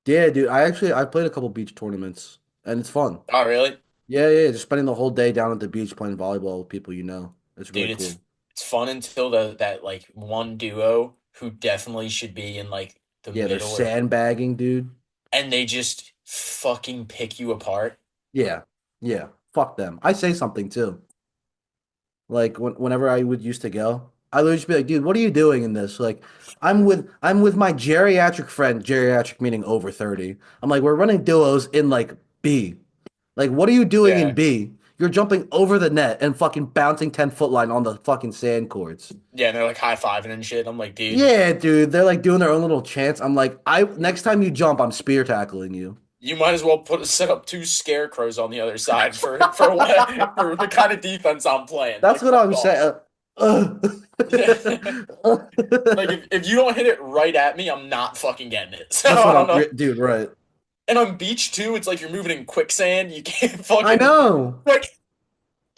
yeah, dude. I played a couple beach tournaments and it's fun. Oh, really? Yeah, yeah, just spending the whole day down at the beach playing volleyball with people you know. It's really Dude, cool. it's fun until that like one duo who definitely should be in like the Yeah, they're middle or sandbagging, dude. and they just fucking pick you apart. Yeah. Yeah. Fuck them. I say something too. Like whenever I would used to go, I would just be like, dude, what are you doing in this? Like, I'm with my geriatric friend, geriatric meaning over 30. I'm like, we're running duos in like B. Like, what are you doing in Yeah. B? You're jumping over the net and fucking bouncing 10-foot line on the fucking sand courts. Yeah, and they're like high-fiving and shit. I'm like, dude, Yeah, dude. They're like doing their own little chants. I'm like, I next time you jump, I'm spear tackling you. you might as well set up two scarecrows on the other side for what for the kind of defense I'm playing. That's Like, what fuck I'm off. saying. Uh, Yeah. Like if you don't hit it right at me, I'm not fucking getting it. So That's I what don't know. dude, right. And on beach too, it's like you're moving in quicksand. You can't I fucking know. like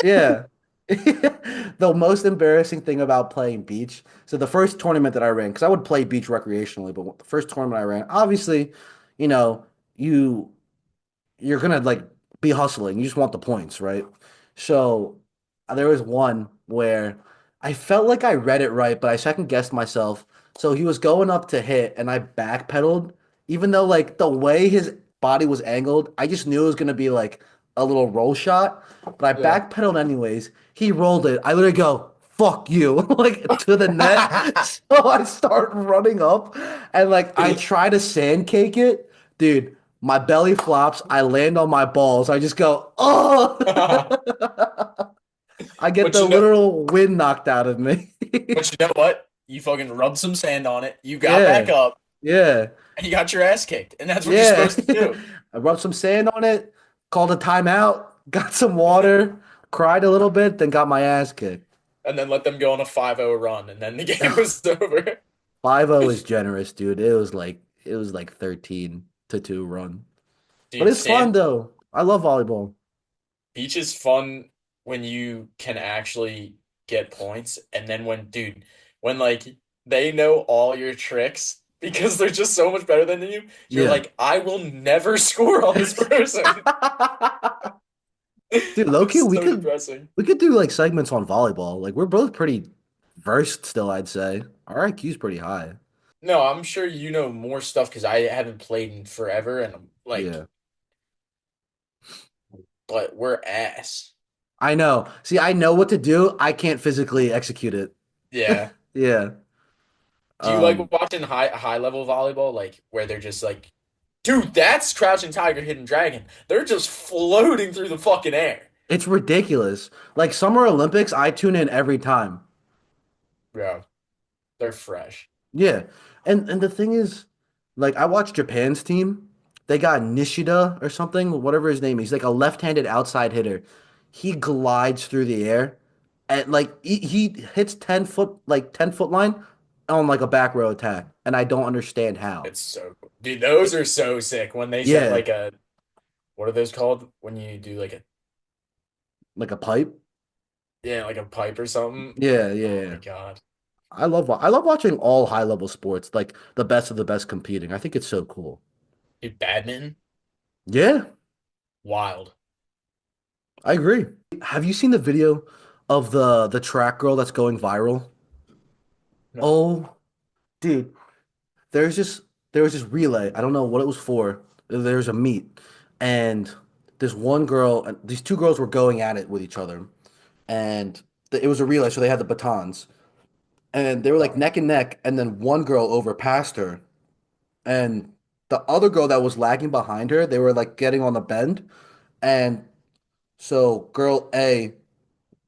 Yeah. The most embarrassing thing about playing beach. So the first tournament that I ran, because I would play beach recreationally, but the first tournament I ran, obviously, you know, you you're gonna like be hustling. You just want the points, right? So there was one where I felt like I read it right, but I second guessed myself. So he was going up to hit, and I backpedaled, even though like the way his body was angled, I just knew it was gonna be like a little roll shot. But I yeah. backpedaled anyways. He rolled it. I literally go, "Fuck you!" like to the net. So I start running up, and like I try to sand cake it, dude. My belly flops. I land on my balls. I just go, oh! I get But the you know, literal wind knocked out of me. but you know what? You fucking rubbed some sand on it. You got back Yeah, up yeah, and you got your ass kicked. And that's what you're yeah. supposed to do. I rubbed some sand on it, called a timeout, got some water, cried a little bit, then got my ass kicked. And then let them go on a 5-0 run and then the game was over. 5-0 is generous, dude. It was like 13-2 run. But Dude, it's fun sand though. I love volleyball. beach is fun when you can actually get points. And then when like they know all your tricks because they're just so much better than you, you're Yeah. like, I will never score on this person. Dude, Loki, It's we so could depressing. we could do like segments on volleyball. Like we're both pretty versed still, I'd say. Our IQ's pretty high. No, I'm sure you know more stuff because I haven't played in forever and I'm like, Yeah. but we're ass. I know. See, I know what to do. I can't physically execute it. Yeah. Yeah. Do you like Um, watching high level volleyball, like where they're just like, dude, that's Crouching Tiger, Hidden Dragon. They're just floating through the fucking air. It's ridiculous. Like Summer Olympics, I tune in every time. Bro, they're fresh. Yeah. And the thing is, like I watched Japan's team. They got Nishida or something, whatever his name is. He's like a left-handed outside hitter. He glides through the air and like he hits 10 foot like 10-foot line on like a back row attack. And I don't understand how. It's so cool. Dude, those are so sick when they set Yeah, like a what are those called? When you do like a like a pipe. yeah, like a pipe or something. Yeah, yeah, Oh my yeah. God. I love watching all high level sports, like the best of the best competing. I think it's so cool. Dude, badminton, Yeah, wild. I agree. Have you seen the video of the track girl that's going viral? No. Oh, dude, there's this there was this relay. I don't know what it was for. There's a meet, and this one girl and these two girls were going at it with each other, and it was a relay, so they had the batons, and they were like neck and neck, and then one girl overpassed her, and the other girl that was lagging behind her, they were like getting on the bend, and so girl A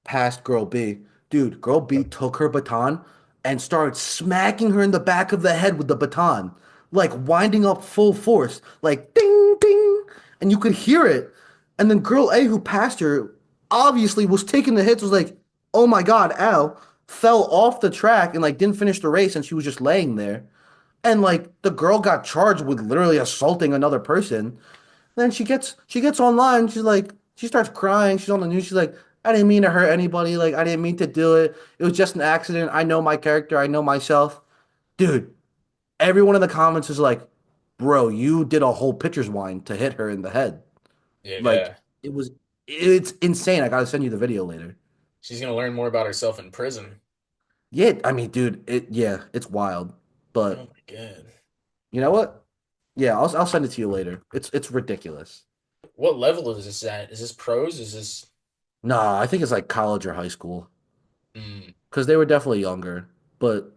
past girl B. Dude, girl B took her baton and started smacking her in the back of the head with the baton, like winding up full force, like ding, ding. And you could hear it. And then girl A, who passed her, obviously was taking the hits, was like, oh my God, ow, fell off the track and like didn't finish the race and she was just laying there. And like the girl got charged with literally assaulting another person. Then she gets online. She's like she starts crying. She's on the news. She's like, I didn't mean to hurt anybody. Like I didn't mean to do it. It was just an accident. I know my character. I know myself. Dude, everyone in the comments is like, bro, you did a whole pitcher's wind to hit her in the head. Like Yeah. it was it's insane. I gotta send you the video later. She's gonna learn more about herself in prison. Yeah, I mean, dude, it's wild. Oh But my God. you know what? Yeah, I'll send it to you later. It's ridiculous. What level is this at? Is this pros? Is this Nah, I think it's like college or high school mm. because they were definitely younger. But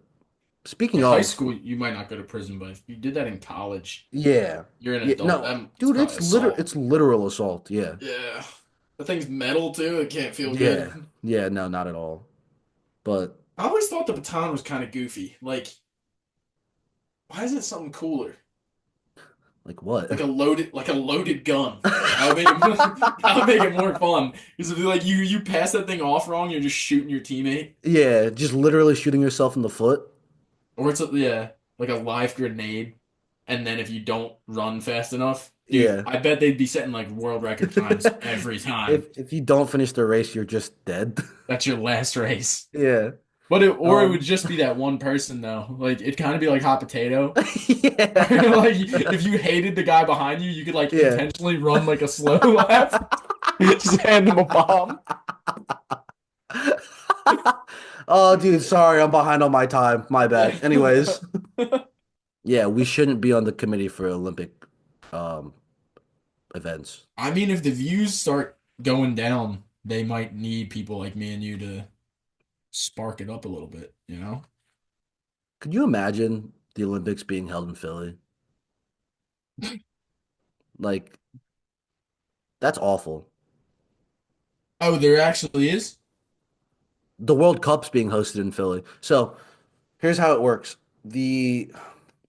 In speaking high of, school, you might not go to prison, but if you did that in college, yeah, you're an yeah, adult. no, It's dude, probably assault. it's literal assault. Yeah, Yeah. The thing's metal too. It can't feel yeah, good. yeah. No, not at all. But I always thought the baton was kind of goofy. Like, why is it something cooler? like what? Like a loaded gun. That would make it that would make it more fun. Because if like you pass that thing off wrong, you're just shooting your teammate. Yeah, just literally shooting yourself in the foot. Or it's yeah, like a live grenade. And then if you don't run fast enough, dude, Yeah. I bet they'd be setting like world record times every time. If you don't finish the race, you're just dead. That's your last race. Yeah. But or it would Um. just be that one person though. Like it'd kind of be like hot potato. Yeah. Like if you hated the guy behind you, you could like Yeah. intentionally run like a slow lap. Just hand him a bomb. Oh, dude, sorry, I'm behind on my time. My bad. Anyways, I yeah, we shouldn't be on the committee for Olympic um events. mean, if the views start going down, they might need people like me and you to spark it up a little bit, you know? Could you imagine the Olympics being held in Philly? Like, that's awful. Oh, there actually is? The World Cup's being hosted in Philly. So here's how it works. The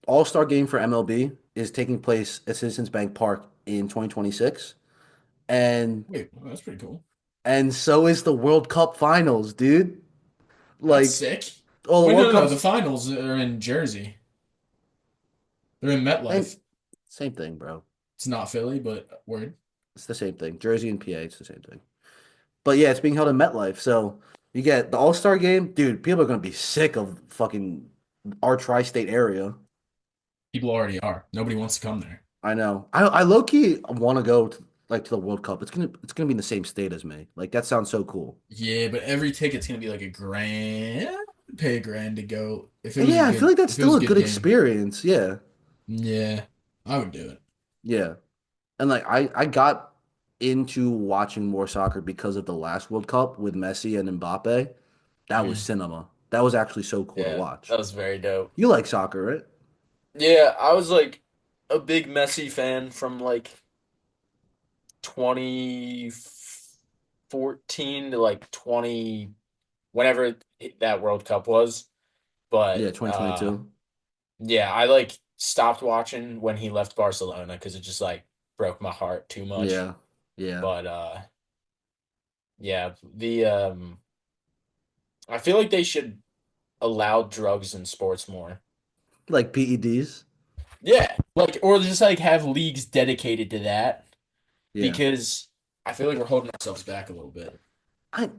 All-Star game for MLB is taking place at Citizens Bank Park in 2026. And Wait, well, that's pretty cool. so is the World Cup finals, dude. That's Like, sick. oh, the Wait, World no. The Cup's finals are in Jersey. They're in same, MetLife. same thing, bro. It's not Philly, but word. It's the same thing. Jersey and PA, it's the same thing. But yeah, it's being held in MetLife. So you get the All-Star game. Dude, people are gonna be sick of fucking our tri-state area. People already are. Nobody wants to come there. I know. I low-key want to go to like to the World Cup. It's gonna be in the same state as me. Like that sounds so cool. Yeah, but every ticket's gonna be like a grand. Pay a grand to go if it was a Yeah, I feel good like that's if it was still a a good good game. experience. Yeah. Yeah, I would do it. Yeah. And like I got into watching more soccer because of the last World Cup with Messi and Mbappe. That was Mhm. cinema. That was actually so cool to Yeah, that watch. was very dope. You like soccer, right? Yeah, I was like a big Messi fan from like 2014 2014 to like 20, whenever that World Cup was. Yeah, But 2022. yeah, I like stopped watching when he left Barcelona because it just like broke my heart too much. Yeah. Yeah. But yeah, the I feel like they should allow drugs in sports more. Like PEDs. Yeah, like or just like have leagues dedicated to that Yeah. because I feel like we're holding ourselves back a little bit.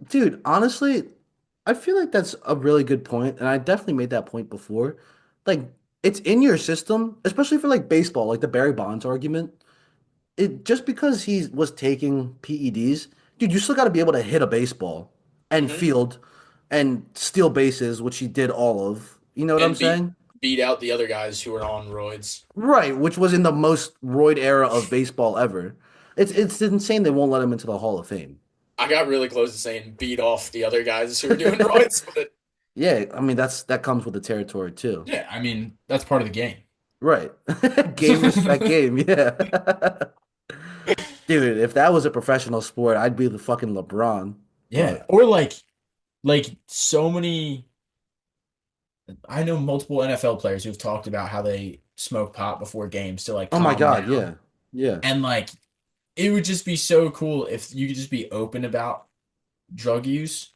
Dude, honestly, I feel like that's a really good point, and I definitely made that point before. Like, it's in your system, especially for like baseball, like the Barry Bonds argument. It just because he was taking PEDs, dude, you still got to be able to hit a baseball and Hmm. field and steal bases, which he did all of. You know what I'm And saying? beat out the other guys who are on roids. Right, which was in the most roid era of baseball ever. It's insane they won't let him into the Hall of Fame. I got really close to saying beat off the other guys who were doing roids, but Yeah, I mean that comes with the territory too. yeah, I mean that's part of the game. Right. Game respect game, yeah. Dude, if that was a professional sport, I'd be the fucking LeBron. Yeah, But or like so many. I know multiple NFL players who've talked about how they smoke pot before games to like oh my calm God, down, yeah. Yeah. and like it would just be so cool if you could just be open about drug use.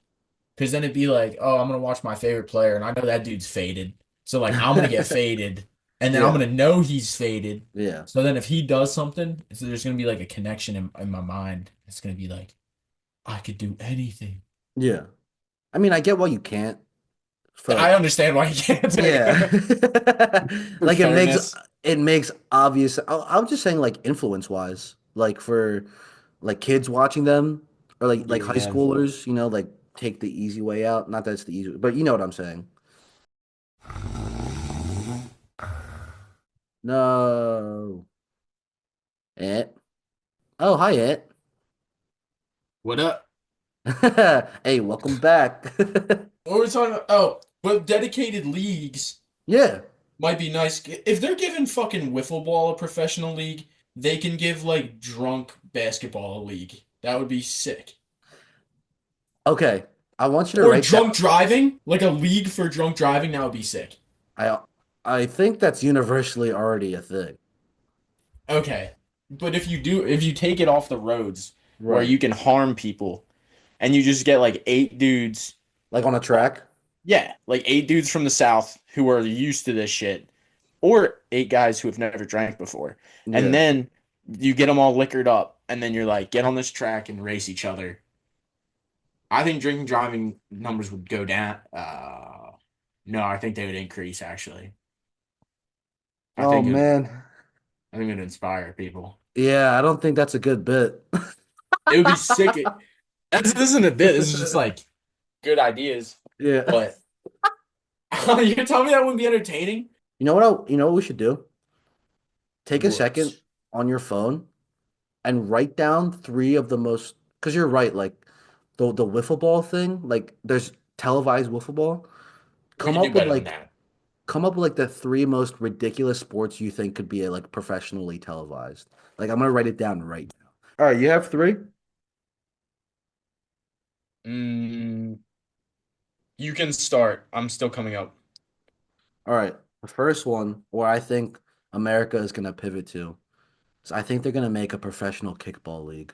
Because then it'd be like, oh, I'm gonna watch my favorite player, and I know that dude's faded. So like, I'm gonna get faded, and then I'm Yeah. gonna know he's faded. Yeah. So then if he does something, so there's gonna be like a connection in my mind. It's gonna be like, I could do anything. Yeah. I mean, I get why you can't for I like understand why he can't do yeah. it. For Like fairness. it makes obvious I'm just saying like influence wise, like for like kids watching them or like high Yeah. schoolers, you know, like take the easy way out. Not that it's the easy, but you know what I'm saying. No. Ant. Oh, hi, Ant. What up? Hey, welcome back. What were we talking about? Oh, but dedicated leagues Yeah. might be nice. If they're giving fucking wiffle ball a professional league, they can give like drunk basketball a league. That would be sick. Okay. I want you to Or write down. drunk driving, like a league for drunk driving, that would be sick. I I think that's universally already a thing. Okay. But if you take it off the roads where Right. you can harm people and you just get like eight dudes, Like on a like, track. yeah, like eight dudes from the South who are used to this shit, or eight guys who have never drank before. And Yeah. then you get them all liquored up, and then you're like, get on this track and race each other. I think drinking driving numbers would go down. No, I think they would increase actually. I Oh think it would, man. I think it would inspire people. Yeah, I don't think that's a good bit. It would be sick. This isn't a bit. This is just like good ideas. Yeah. But you're telling me that wouldn't be entertaining? You know what we should do? Take a second What? on your phone and write down three of the most because you're right, like the wiffle ball thing, like there's televised wiffle ball. We Come could do up with better than like that. come up with like the three most ridiculous sports you think could be like professionally televised. Like I'm gonna write it down right now. All right, you have three? Mm, you can start. I'm still coming up. All right. The first one where I think America is gonna pivot to is I think they're gonna make a professional kickball league.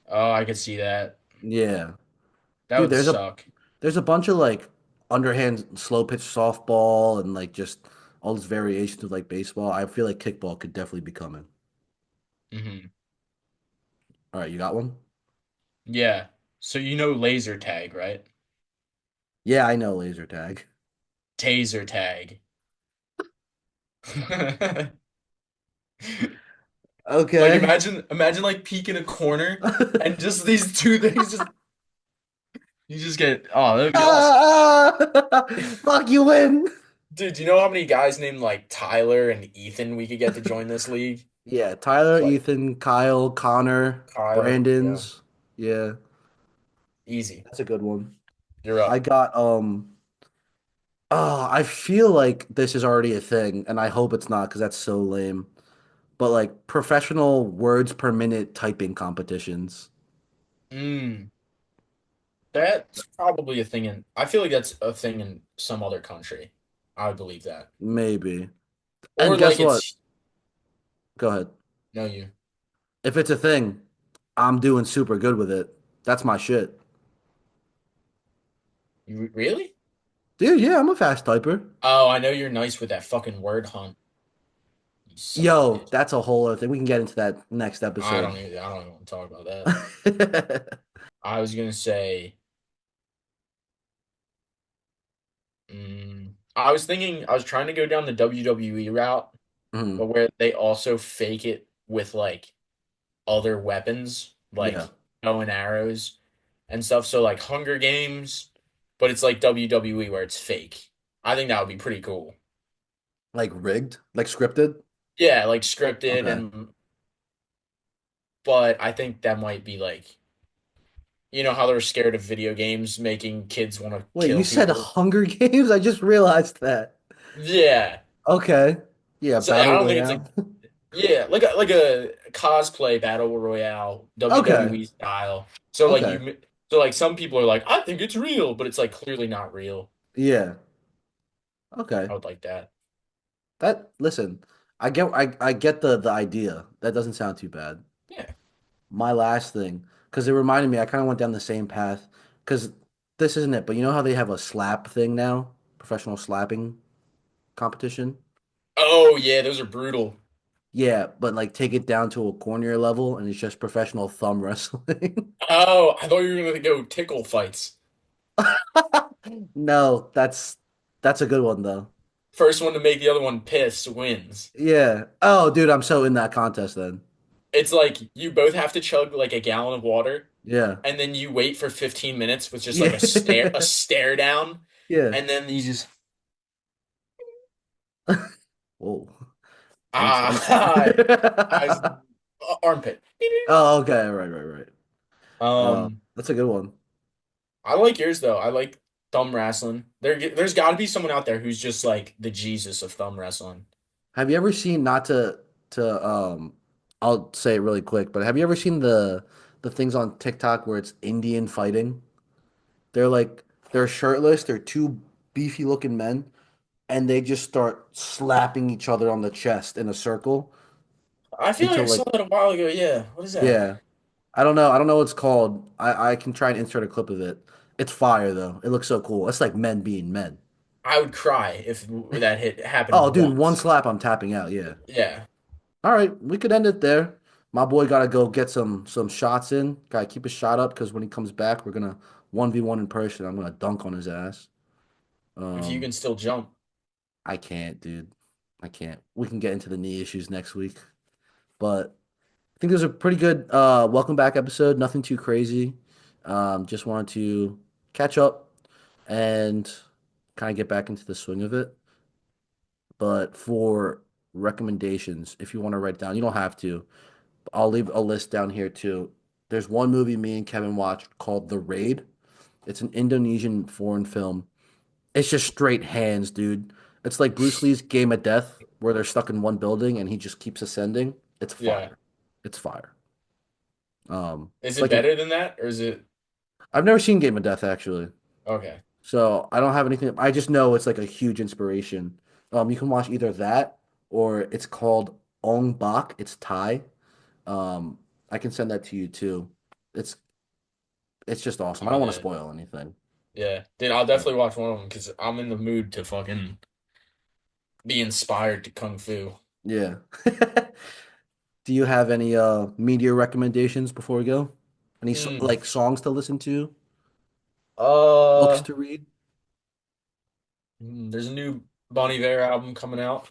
Oh, I could see that. Yeah. That Dude, would suck. there's a bunch of like underhand slow pitch softball and like just all these variations of like baseball. I feel like kickball could definitely be coming. Hmm. All right, you got one? Yeah. So you know laser tag, right? Yeah, I know laser tag. Taser tag. Like Okay. imagine like peeking a corner and just these two things just you just get oh that would be awesome. Ah! Fuck you win. Dude, do you know how many guys named like Tyler and Ethan we could get to join this league? Yeah, Tyler, Like Ethan, Kyle, Connor, Kyle, yeah. Brandon's. Yeah, Easy. that's a good one. You're I up. got oh, I feel like this is already a thing, and I hope it's not because that's so lame. but like professional words per minute typing competitions. Mm, that's probably a thing in. I feel like that's a thing in some other country. I would believe that. Maybe. Or And guess like what? it's Go ahead. no you. If it's a thing, I'm doing super good with it. That's my shit. You really? Dude, yeah, I'm a fast typer. Oh, I know you're nice with that fucking word hunt. You son of a Yo, bitch. that's a whole other thing. We can get into that next episode. I don't even want to talk about that. I was gonna say, I was thinking, I was trying to go down the WWE route, Mhm. but where they also fake it with like other weapons, Yeah, like bow and arrows and stuff. So like Hunger Games, but it's like WWE where it's fake. I think that would be pretty cool. like rigged, like scripted. Yeah, like scripted Okay. and but I think that might be like you know how they're scared of video games making kids want to Wait, you kill said people? Hunger Games? I just realized that. Yeah. Okay. Yeah, So I Battle don't think it's Royale. like yeah, like a cosplay battle royale, Okay. WWE style. So like Okay. you so like some people are like, I think it's real, but it's like clearly not real. Yeah. Okay. I would like that. That listen, I get the idea. That doesn't sound too bad. Yeah. My last thing, because it reminded me, I kind of went down the same path. Because this isn't it, but you know how they have a slap thing now? Professional slapping competition? Oh yeah, those are brutal. Yeah, but like take it down to a cornier level and it's just professional thumb wrestling. Oh, I thought you were gonna go tickle fights. No, that's a good one though. First one to make the other one piss wins. Yeah. Oh, dude, I'm so in that contest then. It's like you both have to chug like a gallon of water, Yeah. and then you wait for 15 minutes with just like Yeah. a stare down, Yeah. and then you just Whoa. I'm ah I armpit. Oh, okay. Right, right, right. Um, That's a good one. I like yours though. I like thumb wrestling. There's got to be someone out there who's just like the Jesus of thumb wrestling. Have you ever seen not to I'll say it really quick, but have you ever seen the things on TikTok where it's Indian fighting? They're like they're shirtless, they're two beefy looking men, and they just start slapping each other on the chest in a circle I feel like I until saw like that a while ago. Yeah, what is that? yeah. I don't know. I don't know what it's called. I can try and insert a clip of it. It's fire though. It looks so cool. It's like men being men. I would cry if that hit Oh, happened dude, one once. slap, I'm tapping out. Yeah. Yeah. All right, we could end it there. My boy got to go get some shots in. Got to keep his shot up because when he comes back, we're gonna 1v1 in person. I'm gonna dunk on his ass. If you Um, can still jump. I can't, dude. I can't. We can get into the knee issues next week. But I think it was a pretty good welcome back episode. Nothing too crazy. Just wanted to catch up and kind of get back into the swing of it. But for recommendations, if you want to write down, you don't have to. I'll leave a list down here too. There's one movie me and Kevin watched called The Raid. It's an Indonesian foreign film. It's just straight hands, dude. It's like Bruce Lee's Game of Death, where they're stuck in one building and he just keeps ascending. It's Yeah. fire. It's fire. Is It's it like an better than that or is it I've never seen Game of Death actually, okay? so I don't have anything. I just know it's like a huge inspiration. You can watch either that or it's called Ong Bak. It's Thai. Um, I can send that to you too. It's it's just awesome. I Oh don't want to yeah. spoil anything. Yeah. Dude, I'll definitely watch one of them because I'm in the mood to fucking be inspired to kung fu. Yeah. Do you have any media recommendations before we go? Any Hmm. like songs to listen to, books Uh, to read? there's a new Bonnie Iver album coming out.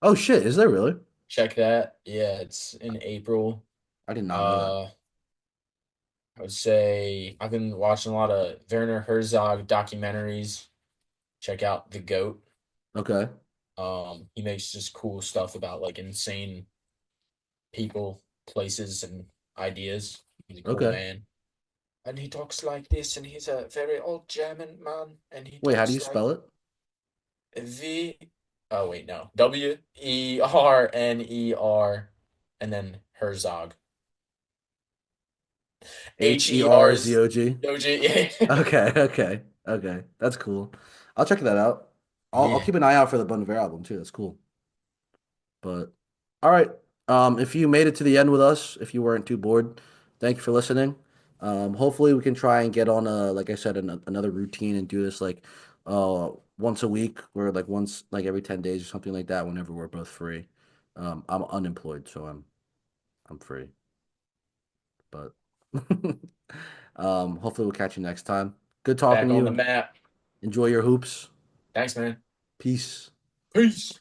Oh shit, is there really? Check that. Yeah, it's in April. I did not know that. Uh, I would say I've been watching a lot of Werner Herzog documentaries. Check out The Goat. Okay. He makes just cool stuff about like insane people, places, and ideas. He's a cool Okay. man. And he talks like this, and he's a very old German man, and he Wait, how do talks you like spell it? V. Oh wait, no. Werner, and then Herzog. Herz. Herzog. OG. Okay, okay, okay. That's cool. I'll check that out. I'll Yeah. keep an eye out for the Bon Iver album too. That's cool. But all right. If you made it to the end with us, if you weren't too bored, thank you for listening. Hopefully we can try and get on like I said, another routine and do this like once a week or like once like every 10 days or something like that whenever we're both free. I'm unemployed, so I'm free. But hopefully we'll catch you next time. Good talking Back to on the you. map. Enjoy your hoops. Thanks, man. Peace. Peace.